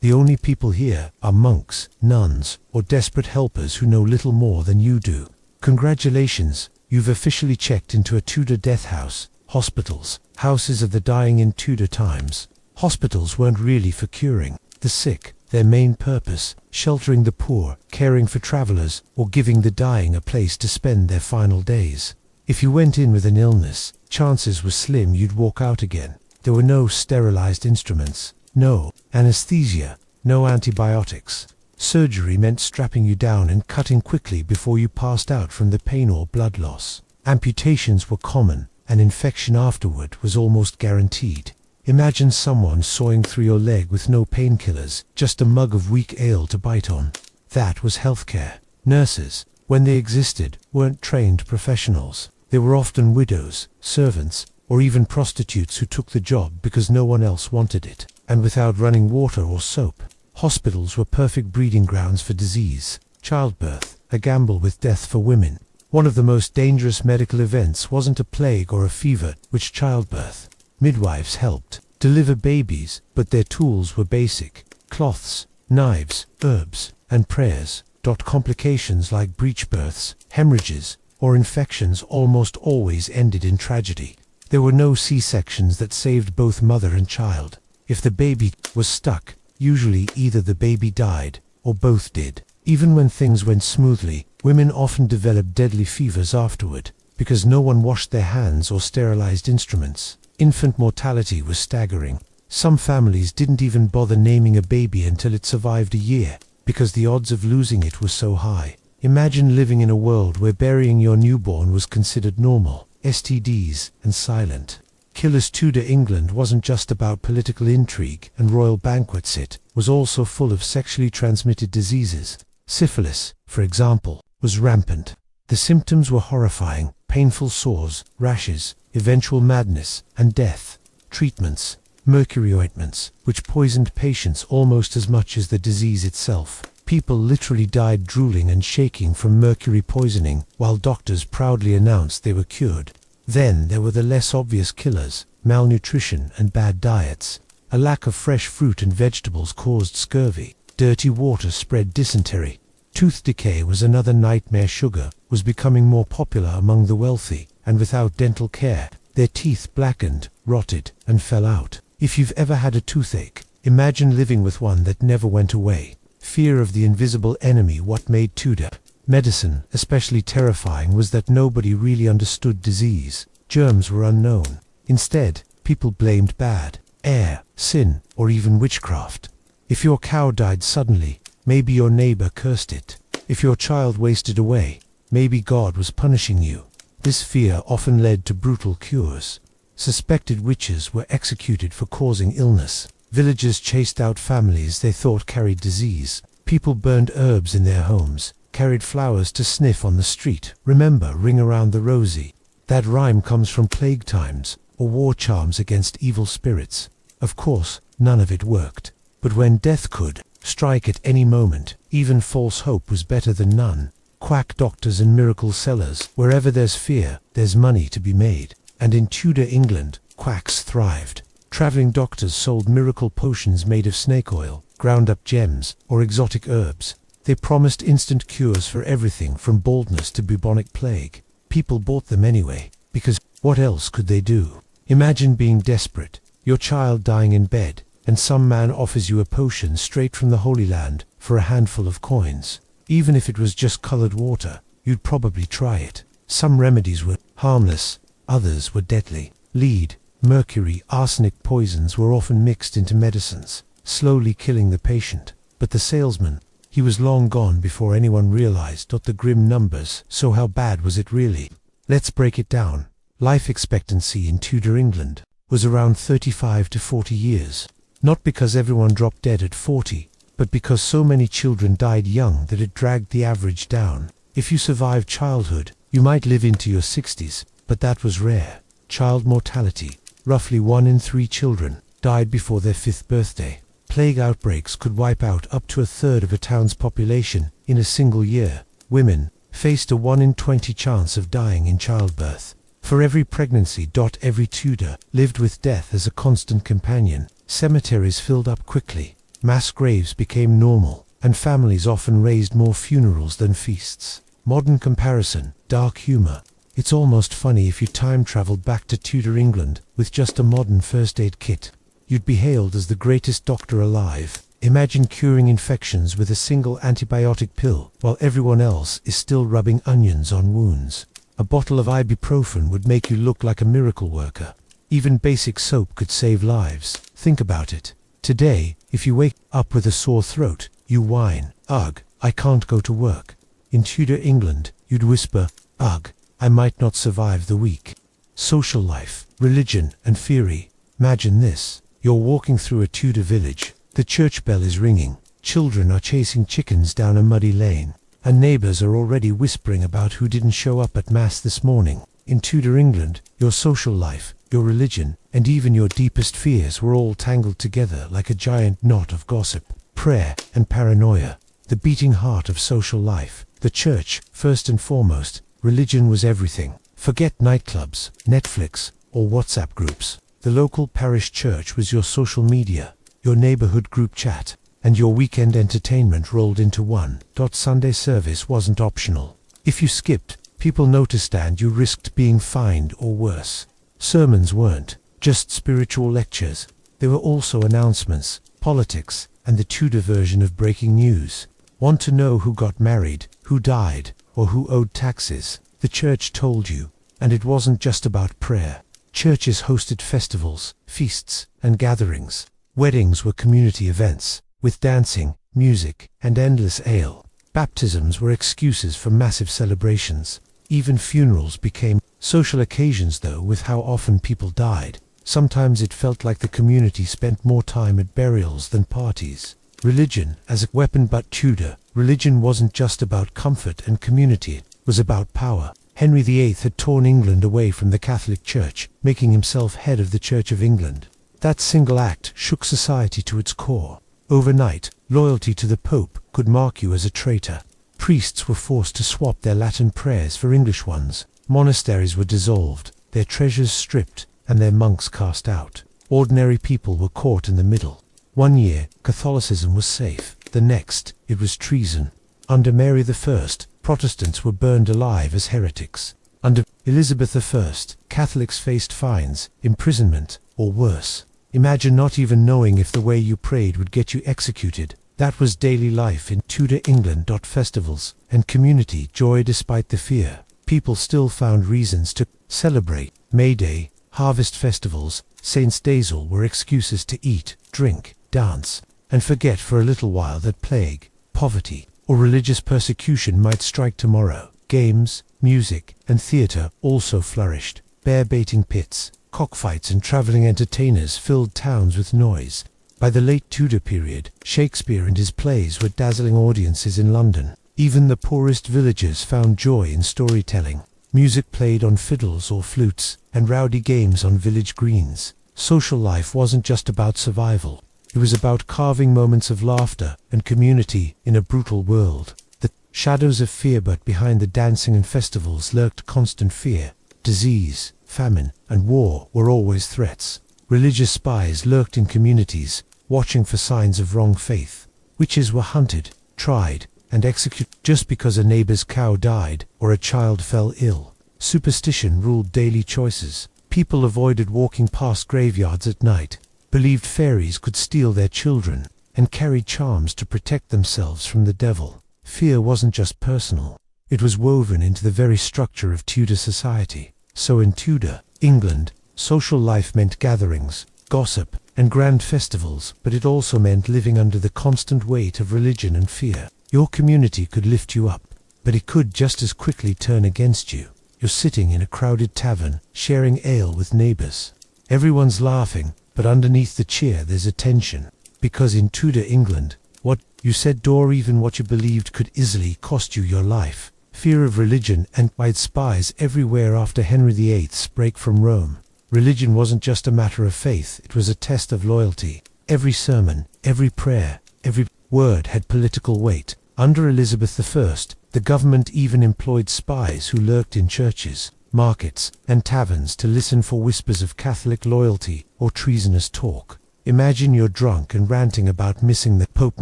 the only people here are monks, nuns, or desperate helpers who know little more than you do. Congratulations, you've officially checked into a Tudor death house. Hospitals, houses of the dying in Tudor times. Hospitals weren't really for curing the sick. Their main purpose, sheltering the poor, caring for travelers, or giving the dying a place to spend their final days. If you went in with an illness, chances were slim you'd walk out again. There were no sterilized instruments, no anesthesia, no antibiotics. Surgery meant strapping you down and cutting quickly before you passed out from the pain or blood loss. Amputations were common, and infection afterward was almost guaranteed. Imagine someone sawing through your leg with no painkillers, just a mug of weak ale to bite on. That was healthcare. Nurses, when they existed, weren't trained professionals. They were often widows, servants, or even prostitutes who took the job because no one else wanted it. And without running water or soap, hospitals were perfect breeding grounds for disease. Childbirth, a gamble with death for women. One of the most dangerous medical events wasn't a plague or a fever, which childbirth. Midwives helped deliver babies, but their tools were basic: cloths, knives, herbs, and prayers. Complications like breech births, hemorrhages, or infections almost always ended in tragedy. There were no C-sections that saved both mother and child. If the baby was stuck, usually either the baby died, or both did. Even when things went smoothly, women often developed deadly fevers afterward, because no one washed their hands or sterilized instruments. Infant mortality was staggering. Some families didn't even bother naming a baby until it survived a year, because the odds of losing it were so high. Imagine living in a world where burying your newborn was considered normal. STDs and silent killers. Tudor England wasn't just about political intrigue and royal banquets, it was also full of sexually transmitted diseases. Syphilis, for example, was rampant. The symptoms were horrifying: painful sores, rashes, eventual madness, and death. Treatments: mercury ointments, which poisoned patients almost as much as the disease itself. People literally died drooling and shaking from mercury poisoning, while doctors proudly announced they were cured. Then there were the less obvious killers: malnutrition and bad diets. A lack of fresh fruit and vegetables caused scurvy. Dirty water spread dysentery. Tooth decay was another nightmare. Sugar was becoming more popular among the wealthy, and without dental care, their teeth blackened, rotted, and fell out. If you've ever had a toothache, imagine living with one that never went away. Fear of the invisible enemy. What made Tudor medicine especially terrifying was that nobody really understood disease. Germs were unknown. Instead, people blamed bad air, sin, or even witchcraft. If your cow died suddenly, maybe your neighbor cursed it. If your child wasted away, maybe God was punishing you. This fear often led to brutal cures. Suspected witches were executed for causing illness. Villagers chased out families they thought carried disease. People burned herbs in their homes, carried flowers to sniff on the street. Remember Ring Around the Rosie? That rhyme comes from plague times, or war charms against evil spirits. Of course, none of it worked. But when death could strike at any moment, even false hope was better than none. Quack doctors and miracle sellers. Wherever there's fear, there's money to be made. And in Tudor England, quacks thrived. Traveling doctors sold miracle potions made of snake oil, ground-up gems, or exotic herbs. They promised instant cures for everything from baldness to bubonic plague. People bought them anyway, because what else could they do? Imagine being desperate, your child dying in bed, and some man offers you a potion straight from the Holy Land for a handful of coins. Even if it was just colored water, you'd probably try it. Some remedies were harmless, others were deadly. Lead, mercury, arsenic poisons were often mixed into medicines, slowly killing the patient. But the salesman, he was long gone before anyone realized the grim numbers. So how bad was it really? Let's break it down. Life expectancy in Tudor England was around 35 to 40 years. Not because everyone dropped dead at 40, but because so many children died young that it dragged the average down. If you survived childhood, you might live into your 60s, but that was rare. Child mortality, roughly 1 in 3 children, died before their 5th birthday. Plague outbreaks could wipe out up to a third of a town's population in a single year. Women faced a 1 in 20 chance of dying in childbirth. For every pregnancy, every Tudor lived with death as a constant companion. Cemeteries filled up quickly. Mass graves became normal, and families often raised more funerals than feasts. Modern comparison, dark humor. It's almost funny if you time traveled back to Tudor England with just a modern first aid kit. You'd be hailed as the greatest doctor alive. Imagine curing infections with a single antibiotic pill while everyone else is still rubbing onions on wounds. A bottle of ibuprofen would make you look like a miracle worker. Even basic soap could save lives. Think about it. Today, if you wake up with a sore throat, you whine, "Ugh, I can't go to work." In Tudor England, you'd whisper, "Ugh, I might not survive the week." Social life, religion, and theory. Imagine this. You're walking through a Tudor village. The church bell is ringing. Children are chasing chickens down a muddy lane. And neighbors are already whispering about who didn't show up at Mass this morning. In Tudor England, your social life, your religion, and even your deepest fears were all tangled together like a giant knot of gossip, prayer, and paranoia. The beating heart of social life. The church, first and foremost. Religion was everything. Forget nightclubs, Netflix, or WhatsApp groups. The local parish church was your social media, your neighborhood group chat, and your weekend entertainment rolled into one. Sunday service wasn't optional. If you skipped, people noticed and you risked being fined or worse. Sermons weren't just spiritual lectures. They were also announcements, politics, and the Tudor version of breaking news. Want to know who got married, who died, or who owed taxes? The church told you. And it wasn't just about prayer. Churches hosted festivals, feasts, and gatherings. Weddings were community events, with dancing, music, and endless ale. Baptisms were excuses for massive celebrations. Even funerals became social occasions, though, with how often people died. Sometimes it felt like the community spent more time at burials than parties. Religion as a weapon. But Tudor religion wasn't just about comfort and community, it was about power. Henry VIII had torn England away from the Catholic Church, making himself head of the Church of England. That single act shook society to its core. Overnight, loyalty to the Pope could mark you as a traitor. Priests were forced to swap their Latin prayers for English ones. Monasteries were dissolved, their treasures stripped, and their monks cast out. Ordinary people were caught in the middle. One year, Catholicism was safe. The next, it was treason. Under Mary I, Protestants were burned alive as heretics. Under Elizabeth I, Catholics faced fines, imprisonment, or worse. Imagine not even knowing if the way you prayed would get you executed. That was daily life in Tudor England. Festivals and community joy. Despite the fear, people still found reasons to celebrate. May Day, harvest festivals, Saints' Days were excuses to eat, drink, dance, and forget for a little while that plague, poverty, or religious persecution might strike tomorrow. Games, music, and theatre also flourished. Bear-baiting pits, cockfights, and travelling entertainers filled towns with noise. By the late Tudor period, Shakespeare and his plays were dazzling audiences in London. Even the poorest villagers found joy in storytelling. Music played on fiddles or flutes, and rowdy games on village greens. Social life wasn't just about survival. It was about carving moments of laughter and community in a brutal world. The shadows of fear. But behind the dancing and festivals lurked constant fear. Disease, famine, and war were always threats. Religious spies lurked in communities, watching for signs of wrong faith. Witches were hunted, tried, and executed just because a neighbor's cow died or a child fell ill. Superstition ruled daily choices. People avoided walking past graveyards at night, believed fairies could steal their children, and carried charms to protect themselves from the devil. Fear wasn't just personal. It was woven into the very structure of Tudor society. So in Tudor England, social life meant gatherings, gossip, and grand festivals, but it also meant living under the constant weight of religion and fear. Your community could lift you up, but it could just as quickly turn against you. You're sitting in a crowded tavern, sharing ale with neighbors. Everyone's laughing, but underneath the cheer there's a tension. Because in Tudor England, what you said or even what you believed could easily cost you your life. Fear of religion and by its spies everywhere after Henry VIII's break from Rome. Religion wasn't just a matter of faith, it was a test of loyalty. Every sermon, every prayer, every word had political weight. Under Elizabeth I, the government even employed spies who lurked in churches, markets, and taverns to listen for whispers of Catholic loyalty or treasonous talk. Imagine you're drunk and ranting about missing the Pope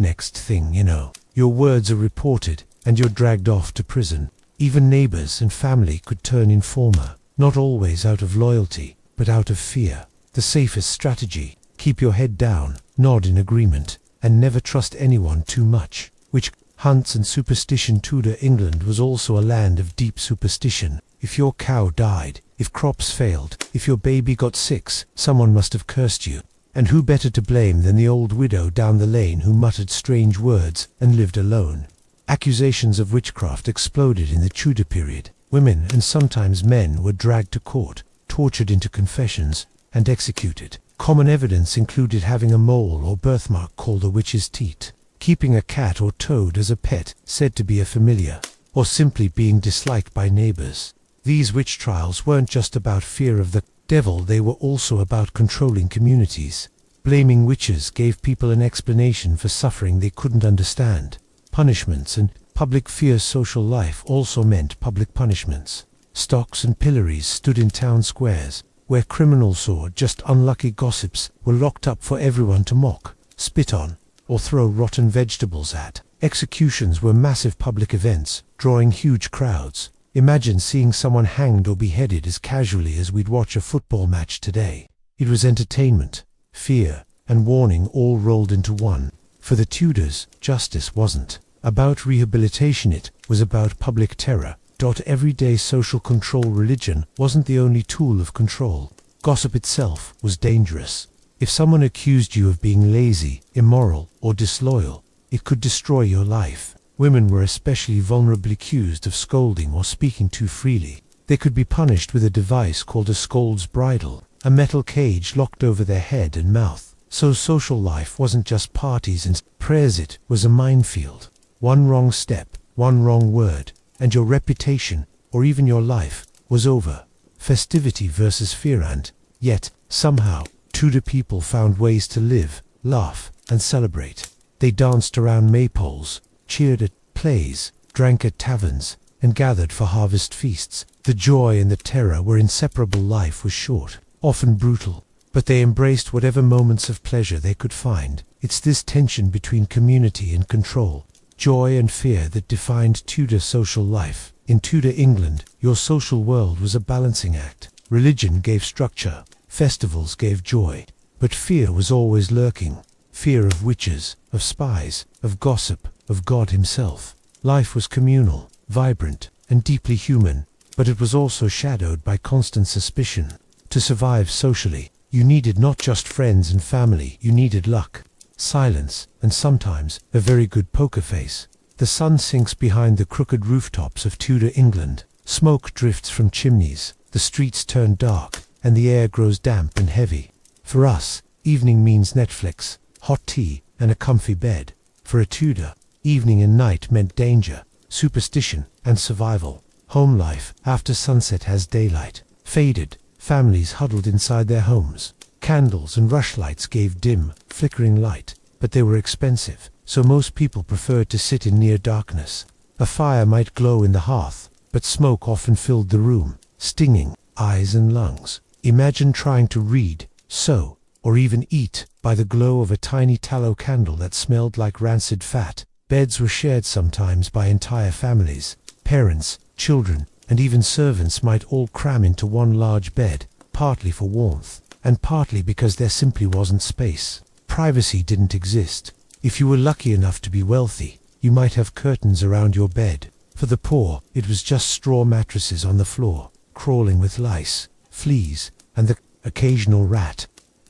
next thing you know. Your words are reported, and you're dragged off to prison. Even neighbors and family could turn informer, not always out of loyalty, but out of fear. The safest strategy: keep your head down, nod in agreement, and never trust anyone too much. Witch hunts and superstition. Tudor England was also a land of deep superstition. If your cow died, if crops failed, if your baby got sick, someone must have cursed you. And who better to blame than the old widow down the lane who muttered strange words and lived alone? Accusations of witchcraft exploded in the Tudor period. Women and sometimes men were dragged to court, tortured into confessions, and executed. Common evidence included having a mole or birthmark called a witch's teat, keeping a cat or toad as a pet said to be a familiar, or simply being disliked by neighbors. These witch trials weren't just about fear of the devil, they were also about controlling communities. Blaming witches gave people an explanation for suffering they couldn't understand. Punishments and public fear. Social life also meant public punishments. Stocks and pillories stood in town squares, where criminals or just unlucky gossips were locked up for everyone to mock, spit on, or throw rotten vegetables at. Executions were massive public events, drawing huge crowds. Imagine seeing someone hanged or beheaded as casually as we'd watch a football match today. It was entertainment, fear, and warning all rolled into one. For the Tudors, justice wasn't about rehabilitation, it was about public terror. Everyday social control. Religion wasn't the only tool of control. Gossip itself was dangerous. If someone accused you of being lazy, immoral, or disloyal, it could destroy your life. Women were especially vulnerable. Accused of scolding or speaking too freely, they could be punished with a device called a scold's bridle, a metal cage locked over their head and mouth. So social life wasn't just parties and prayers, it was a minefield. One wrong step, one wrong word, and your reputation, or even your life, was over. Festivity versus fear. And yet, somehow, Tudor people found ways to live, laugh, and celebrate. They danced around maypoles, cheered at plays, drank at taverns, and gathered for harvest feasts. The joy and the terror were inseparable. Life was short, often brutal, but they embraced whatever moments of pleasure they could find. It's this tension between community and control, joy and fear, that defined Tudor social life. In Tudor England, your social world was a balancing act. Religion gave structure, festivals gave joy, but fear was always lurking. Fear of witches, of spies, of gossip, of God himself. Life was communal, vibrant, and deeply human, but it was also shadowed by constant suspicion. To survive socially, you needed not just friends and family, you needed luck, silence, and sometimes a very good poker face. The sun sinks behind the crooked rooftops of Tudor England. Smoke drifts from chimneys, the streets turn dark, and the air grows damp and heavy. For us, evening means Netflix, hot tea, and a comfy bed. For a Tudor, evening and night meant danger, superstition, and survival. Home life after sunset has daylight, faded, families huddled inside their homes. Candles and rushlights gave dim, flickering light, but they were expensive, so most people preferred to sit in near darkness. A fire might glow in the hearth, but smoke often filled the room, stinging eyes and lungs. Imagine trying to read, sew, or even eat by the glow of a tiny tallow candle that smelled like rancid fat. Beds were shared sometimes by entire families. Parents, children, and even servants might all cram into one large bed, partly for warmth, and partly because there simply wasn't space. Privacy didn't exist. If you were lucky enough to be wealthy, you might have curtains around your bed. For the poor, it was just straw mattresses on the floor, crawling with lice, fleas, and the occasional rat.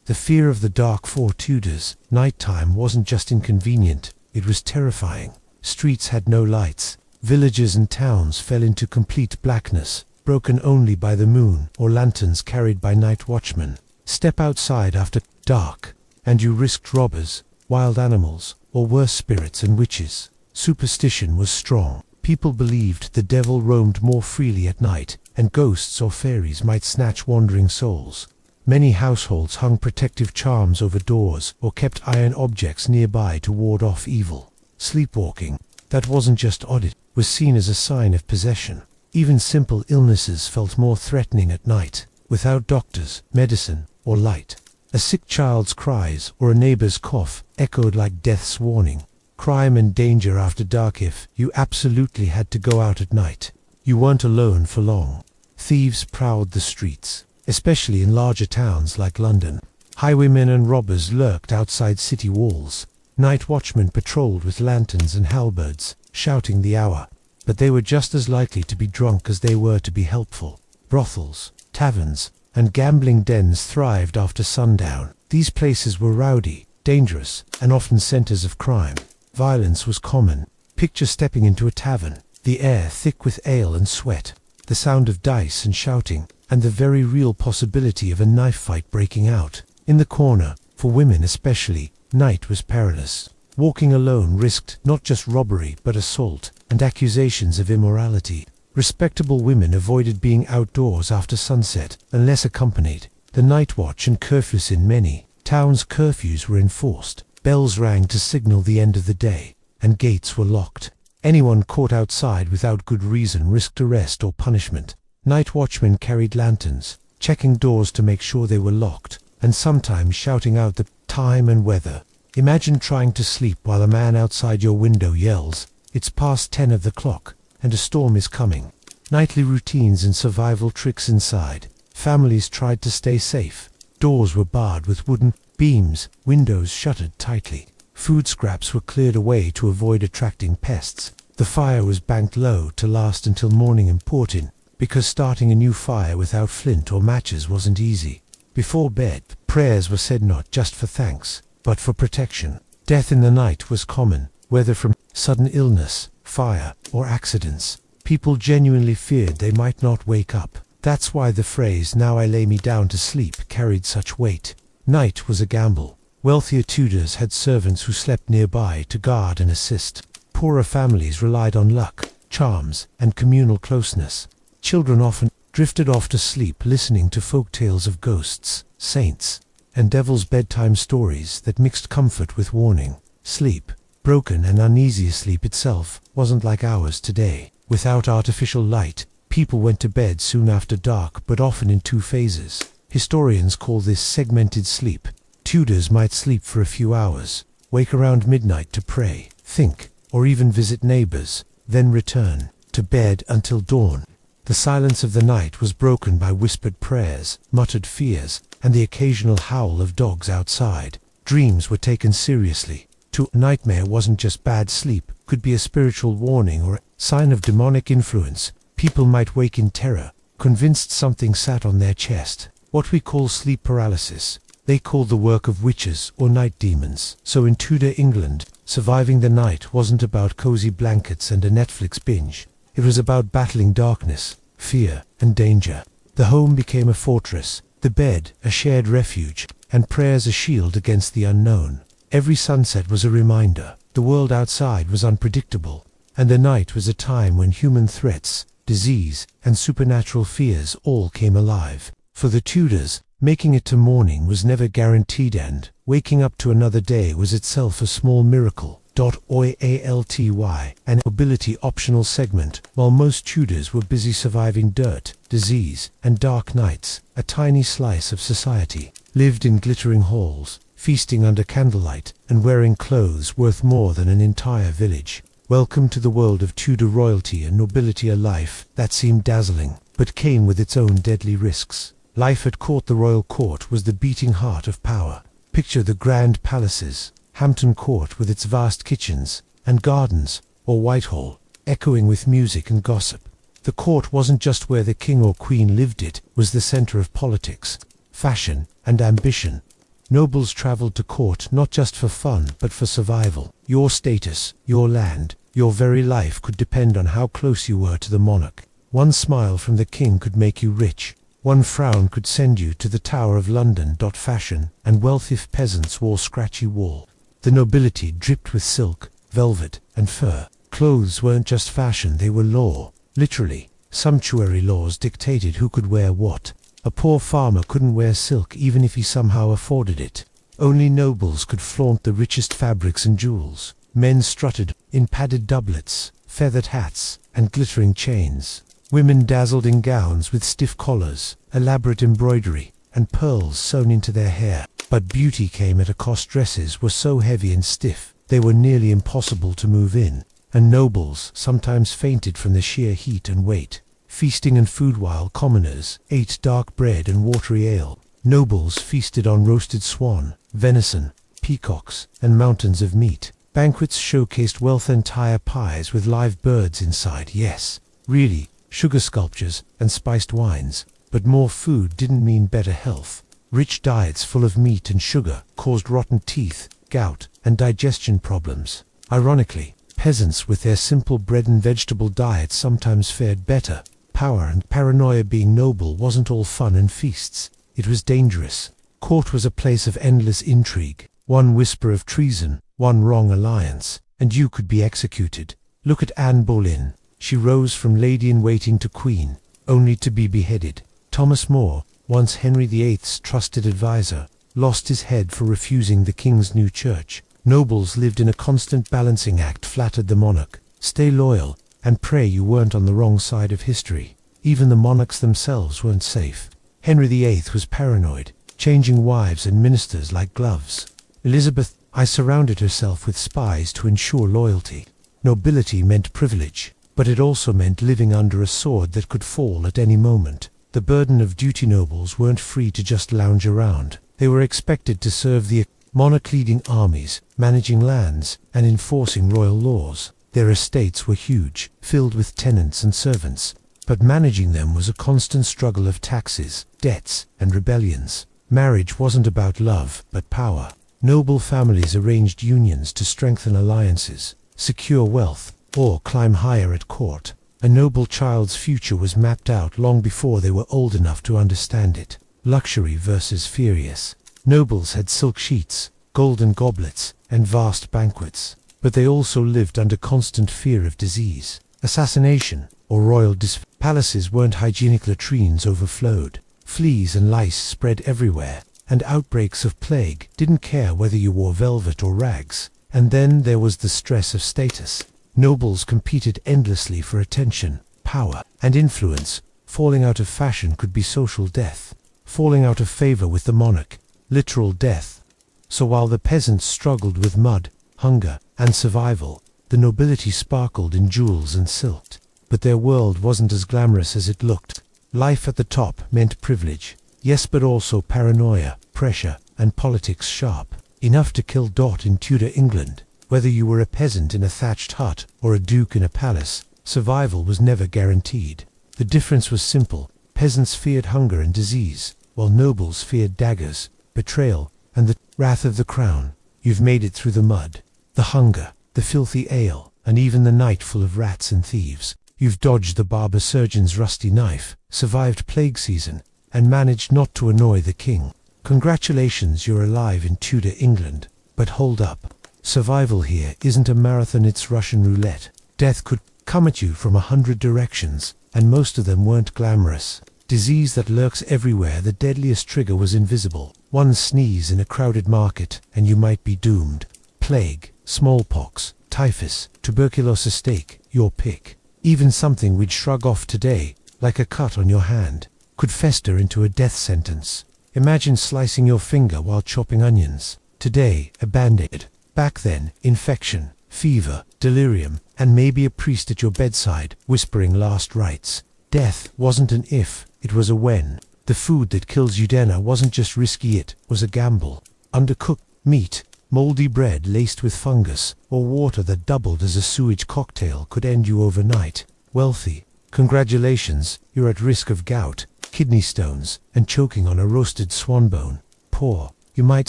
The fear of the dark for Tudors. Nighttime wasn't just inconvenient, it was terrifying. Streets had no lights. Villages and towns fell into complete blackness, broken only by the moon or lanterns carried by night watchmen. Step outside after dark, and you risked robbers, wild animals, or worse, spirits and witches. Superstition was strong. People believed the devil roamed more freely at night, and ghosts or fairies might snatch wandering souls. Many households hung protective charms over doors or kept iron objects nearby to ward off evil. Sleepwalking, that wasn't just odd, it was seen as a sign of possession. Even simple illnesses felt more threatening at night, without doctors, medicine, or light. A sick child's cries or a neighbor's cough echoed like death's warning. Crime and danger after dark. If you absolutely had to go out at night, you weren't alone for long. Thieves prowled the streets, especially in larger towns like London. Highwaymen and robbers lurked outside city walls. Night watchmen patrolled with lanterns and halberds, shouting the hour. But they were just as likely to be drunk as they were to be helpful. Brothels, taverns, and gambling dens thrived after sundown. These places were rowdy, dangerous, and often centers of crime. Violence was common. Picture stepping into a tavern, the air thick with ale and sweat, the sound of dice and shouting, and the very real possibility of a knife fight breaking out. In the corner, for women especially, night was perilous. Walking alone risked not just robbery but assault and accusations of immorality. Respectable women avoided being outdoors after sunset unless accompanied. The night watch and curfews in many towns. Curfews were enforced. Bells rang to signal the end of the day, and gates were locked. Anyone caught outside without good reason risked arrest or punishment. Night watchmen carried lanterns, checking doors to make sure they were locked, and sometimes shouting out the time and weather. Imagine trying to sleep while a man outside your window yells, "It's past 10 of the clock, and a storm is coming." Nightly routines and survival tricks inside. Families tried to stay safe. Doors were barred with wooden beams, windows shuttered tightly. Food scraps were cleared away to avoid attracting pests. The fire was banked low to last until morning. Important, because starting a new fire without flint or matches wasn't easy. Before bed, prayers were said not just for thanks, but for protection. Death in the night was common, whether from sudden illness, fire, or accidents. People genuinely feared they might not wake up. That's why the phrase "now I lay me down to sleep" carried such weight. Night was a gamble. Wealthier Tudors had servants who slept nearby to guard and assist. Poorer families relied on luck, charms, and communal closeness. Children often drifted off to sleep listening to folk tales of ghosts, saints, and devils, bedtime stories that mixed comfort with warning. Sleep, broken and uneasy sleep itself, wasn't like ours today. Without artificial light, people went to bed soon after dark, but often in two phases. Historians call this segmented sleep. Tudors might sleep for a few hours, wake around midnight to pray, think, or even visit neighbors, then return to bed until dawn. The silence of the night was broken by whispered prayers, muttered fears, and the occasional howl of dogs outside. Dreams were taken seriously. To nightmare wasn't just bad sleep, could be a spiritual warning or a sign of demonic influence. People might wake in terror, convinced something sat on their chest. What we call sleep paralysis, they called the work of witches or night demons. So in Tudor England, surviving the night wasn't about cozy blankets and a Netflix binge. It was about battling darkness, fear, and danger. The home became a fortress, the bed a shared refuge, and prayers a shield against the unknown. Every sunset was a reminder. The world outside was unpredictable, and the night was a time when human threats, disease, and supernatural fears all came alive. For the Tudors, making it to morning was never guaranteed, and waking up to another day was itself a small miracle. OIALTY, an mobility optional segment. While most Tudors were busy surviving dirt, disease, and dark nights, a tiny slice of society lived in glittering halls, feasting under candlelight, and wearing clothes worth more than an entire village. Welcome to the world of Tudor royalty and nobility, a life that seemed dazzling, but came with its own deadly risks. Life at court. The royal court was the beating heart of power. Picture the grand palaces, Hampton Court with its vast kitchens and gardens, or Whitehall, echoing with music and gossip. The court wasn't just where the king or queen lived, it was the center of politics, fashion, and ambition. Nobles traveled to court not just for fun, but for survival. Your status, your land, your very life could depend on how close you were to the monarch. One smile from the king could make you rich. One frown could send you to the Tower of London. Fashion and wealth. If peasants wore scratchy wool, The nobility dripped with silk, velvet, and fur. Clothes weren't just fashion, they were law. Literally, sumptuary laws dictated who could wear what. A poor farmer couldn't wear silk even if he somehow afforded it. Only nobles could flaunt the richest fabrics and jewels. Men strutted in padded doublets, feathered hats, and glittering chains. Women dazzled in gowns with stiff collars, elaborate embroidery, and pearls sewn into their hair. But beauty came at a cost. Dresses were so heavy and stiff, they were nearly impossible to move in, and nobles sometimes fainted from the sheer heat and weight. Feasting and food. While commoners ate dark bread and watery ale, nobles feasted on roasted swan, venison, peacocks, and mountains of meat. Banquets showcased wealth, entire pies with live birds inside. Yes, really, sugar sculptures and spiced wines. But more food didn't mean better health. Rich diets full of meat and sugar caused rotten teeth, gout, and digestion problems. Ironically, peasants with their simple bread and vegetable diets sometimes fared better. Power and paranoia. Being noble wasn't all fun and feasts. It was dangerous. Court was a place of endless intrigue. One whisper of treason, one wrong alliance, and you could be executed. Look at Anne Boleyn. She rose from lady-in-waiting to queen, only to be beheaded. Thomas More, once Henry VIII's trusted advisor, lost his head for refusing the king's new church. Nobles lived in a constant balancing act. Flattered the monarch, stay loyal, and pray you weren't on the wrong side of history. Even the monarchs themselves weren't safe. Henry VIII was paranoid, changing wives and ministers like gloves. Elizabeth I surrounded herself with spies to ensure loyalty. Nobility meant privilege, but it also meant living under a sword that could fall at any moment. The burden of duty. Nobles weren't free to just lounge around. They were expected to serve the monarch, leading armies, managing lands, and enforcing royal laws. Their estates were huge, filled with tenants and servants, but managing them was a constant struggle of taxes, debts, and rebellions. Marriage wasn't about love, but power. Noble families arranged unions to strengthen alliances, secure wealth, or climb higher at court. A noble child's future was mapped out long before they were old enough to understand it. Luxury versus furious. Nobles had silk sheets, golden goblets, and vast banquets, but they also lived under constant fear of disease, assassination, or royal Palaces weren't hygienic. Latrines overflowed. Fleas and lice spread everywhere, and outbreaks of plague didn't care whether you wore velvet or rags. And then there was the stress of status. Nobles competed endlessly for attention, power, and influence. Falling out of fashion could be social death. Falling out of favor with the monarch, literal death. So while the peasants struggled with mud, hunger, and survival, the nobility sparkled in jewels and silk. But their world wasn't as glamorous as it looked. Life at the top meant privilege, yes, but also paranoia, pressure, and politics sharp. Enough to kill. In Tudor England, whether you were a peasant in a thatched hut or a duke in a palace, survival was never guaranteed. The difference was simple. Peasants feared hunger and disease, while nobles feared daggers, betrayal, and the wrath of the crown. You've made it through the mud, the hunger, the filthy ale, and even the night full of rats and thieves. You've dodged the barber surgeon's rusty knife, survived plague season, and managed not to annoy the king. Congratulations, you're alive in Tudor England. But hold up. Survival here isn't a marathon, it's Russian roulette. Death could come at you from 100 directions, and most of them weren't glamorous. Disease that lurks everywhere. The deadliest trigger was invisible. One sneeze in a crowded market, and you might be doomed. Plague, smallpox, typhus, tuberculosis, steak, your pick. Even something we'd shrug off today, like a cut on your hand, could fester into a death sentence. Imagine slicing your finger while chopping onions. Today, a band-aid. Back then, infection, fever, delirium, and maybe a priest at your bedside, whispering last rites. Death wasn't an if, it was a when. The food that kills you dinner wasn't just risky, it was a gamble. Undercooked meat, moldy bread laced with fungus, or water that doubled as a sewage cocktail could end you overnight. Wealthy, congratulations, you're at risk of gout, kidney stones, and choking on a roasted swan bone. Poor, you might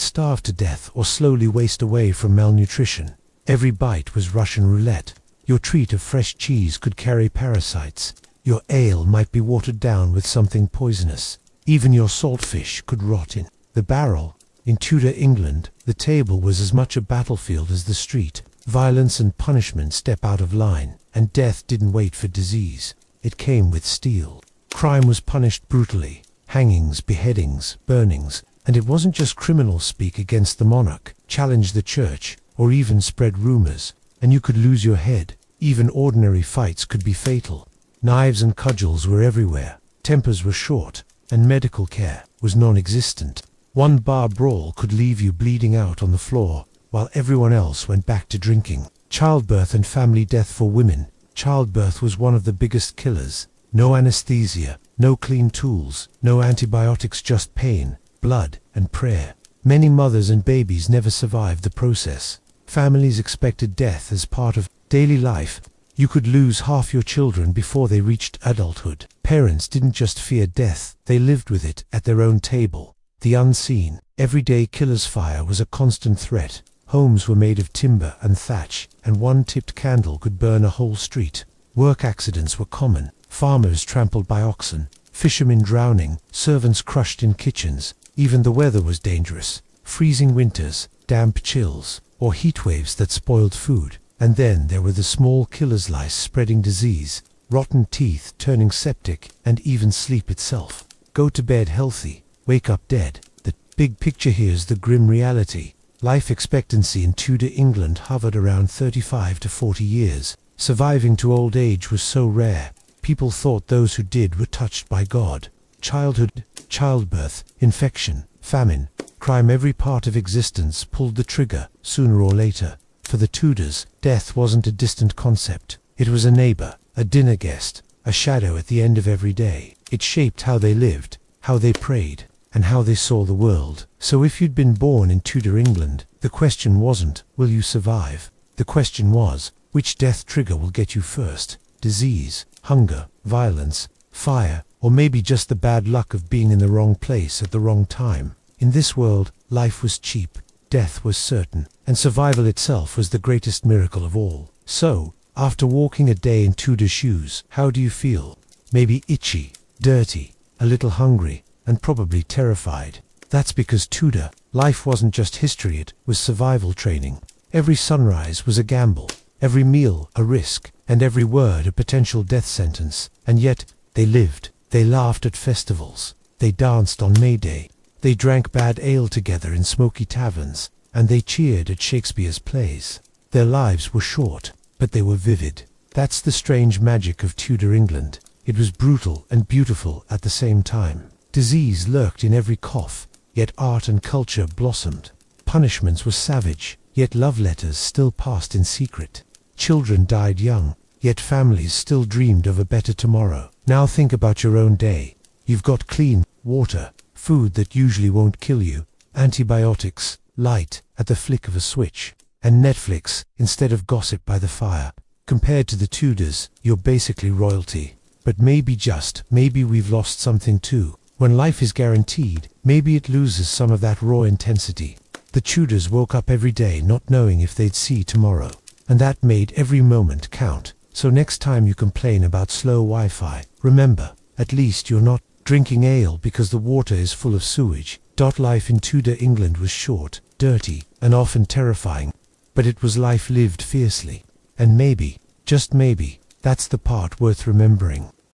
starve to death or slowly waste away from malnutrition. Every bite was Russian roulette. Your treat of fresh cheese could carry parasites. Your ale might be watered down with something poisonous. Even your saltfish could rot in the barrel. In Tudor England, the table was as much a battlefield as the street. Violence and punishment step out of line, and death didn't wait for disease. It came with steel. Crime was punished brutally. Hangings, beheadings, burnings. And it wasn't just criminals speak against the monarch, challenge the church, or even spread rumors, and you could lose your head. Even ordinary fights could be fatal. Knives and cudgels were everywhere. Tempers were short, and medical care was non-existent. One bar brawl could leave you bleeding out on the floor, while everyone else went back to drinking. Childbirth and family death for women. Childbirth was one of the biggest killers. No anesthesia, no clean tools, no antibiotics, just pain, blood, and prayer. Many mothers and babies never survived the process. Families expected death as part of daily life. You could lose half your children before they reached adulthood. Parents didn't just fear death, they lived with it at their own table. The unseen, everyday killer's fire was a constant threat. Homes were made of timber and thatch, and one tipped candle could burn a whole street. Work accidents were common. Farmers trampled by oxen, fishermen drowning, servants crushed in kitchens. Even the weather was dangerous. Freezing winters, damp chills, or heat waves that spoiled food. And then there were the small killer's lice spreading disease, rotten teeth turning septic, and even sleep itself. Go to bed healthy, wake up dead. The big picture here is the grim reality. Life expectancy in Tudor England hovered around 35 to 40 years. Surviving to old age was so rare. People thought those who did were touched by God. Childhood, childbirth, infection, famine, crime, every part of existence pulled the trigger, sooner or later. For the Tudors, death wasn't a distant concept. It was a neighbor, a dinner guest, a shadow at the end of every day. It shaped how they lived, how they prayed, and how they saw the world. So if you'd been born in Tudor England, the question wasn't, will you survive? The question was, which death trigger will get you first? Disease, hunger, violence, fire, or maybe just the bad luck of being in the wrong place at the wrong time. In this world, life was cheap, death was certain, and survival itself was the greatest miracle of all. So, after walking a day in Tudor shoes, how do you feel? Maybe itchy, dirty, a little hungry, and probably terrified. That's because Tudor life wasn't just history, it was survival training. Every sunrise was a gamble, every meal a risk, and every word a potential death sentence. And yet, they lived. They laughed at festivals. They danced on May Day. They drank bad ale together in smoky taverns. And they cheered at Shakespeare's plays. Their lives were short, but they were vivid. That's the strange magic of Tudor England. It was brutal and beautiful at the same time. Disease lurked in every cough, yet art and culture blossomed. Punishments were savage, yet love letters still passed in secret. Children died young, yet families still dreamed of a better tomorrow. Now think about your own day. You've got clean water, food that usually won't kill you, antibiotics, light at the flick of a switch, and Netflix instead of gossip by the fire. Compared to the Tudors, you're basically royalty. But maybe, just maybe, we've lost something too. When life is guaranteed, maybe it loses some of that raw intensity. The Tudors woke up every day not knowing if they'd see tomorrow, and that made every moment count. So next time you complain about slow Wi-Fi, remember, at least you're not drinking ale because the water is full of sewage. Life in Tudor England was short, dirty, and often terrifying, but it was life lived fiercely. And maybe, just maybe, that's the part worth remembering.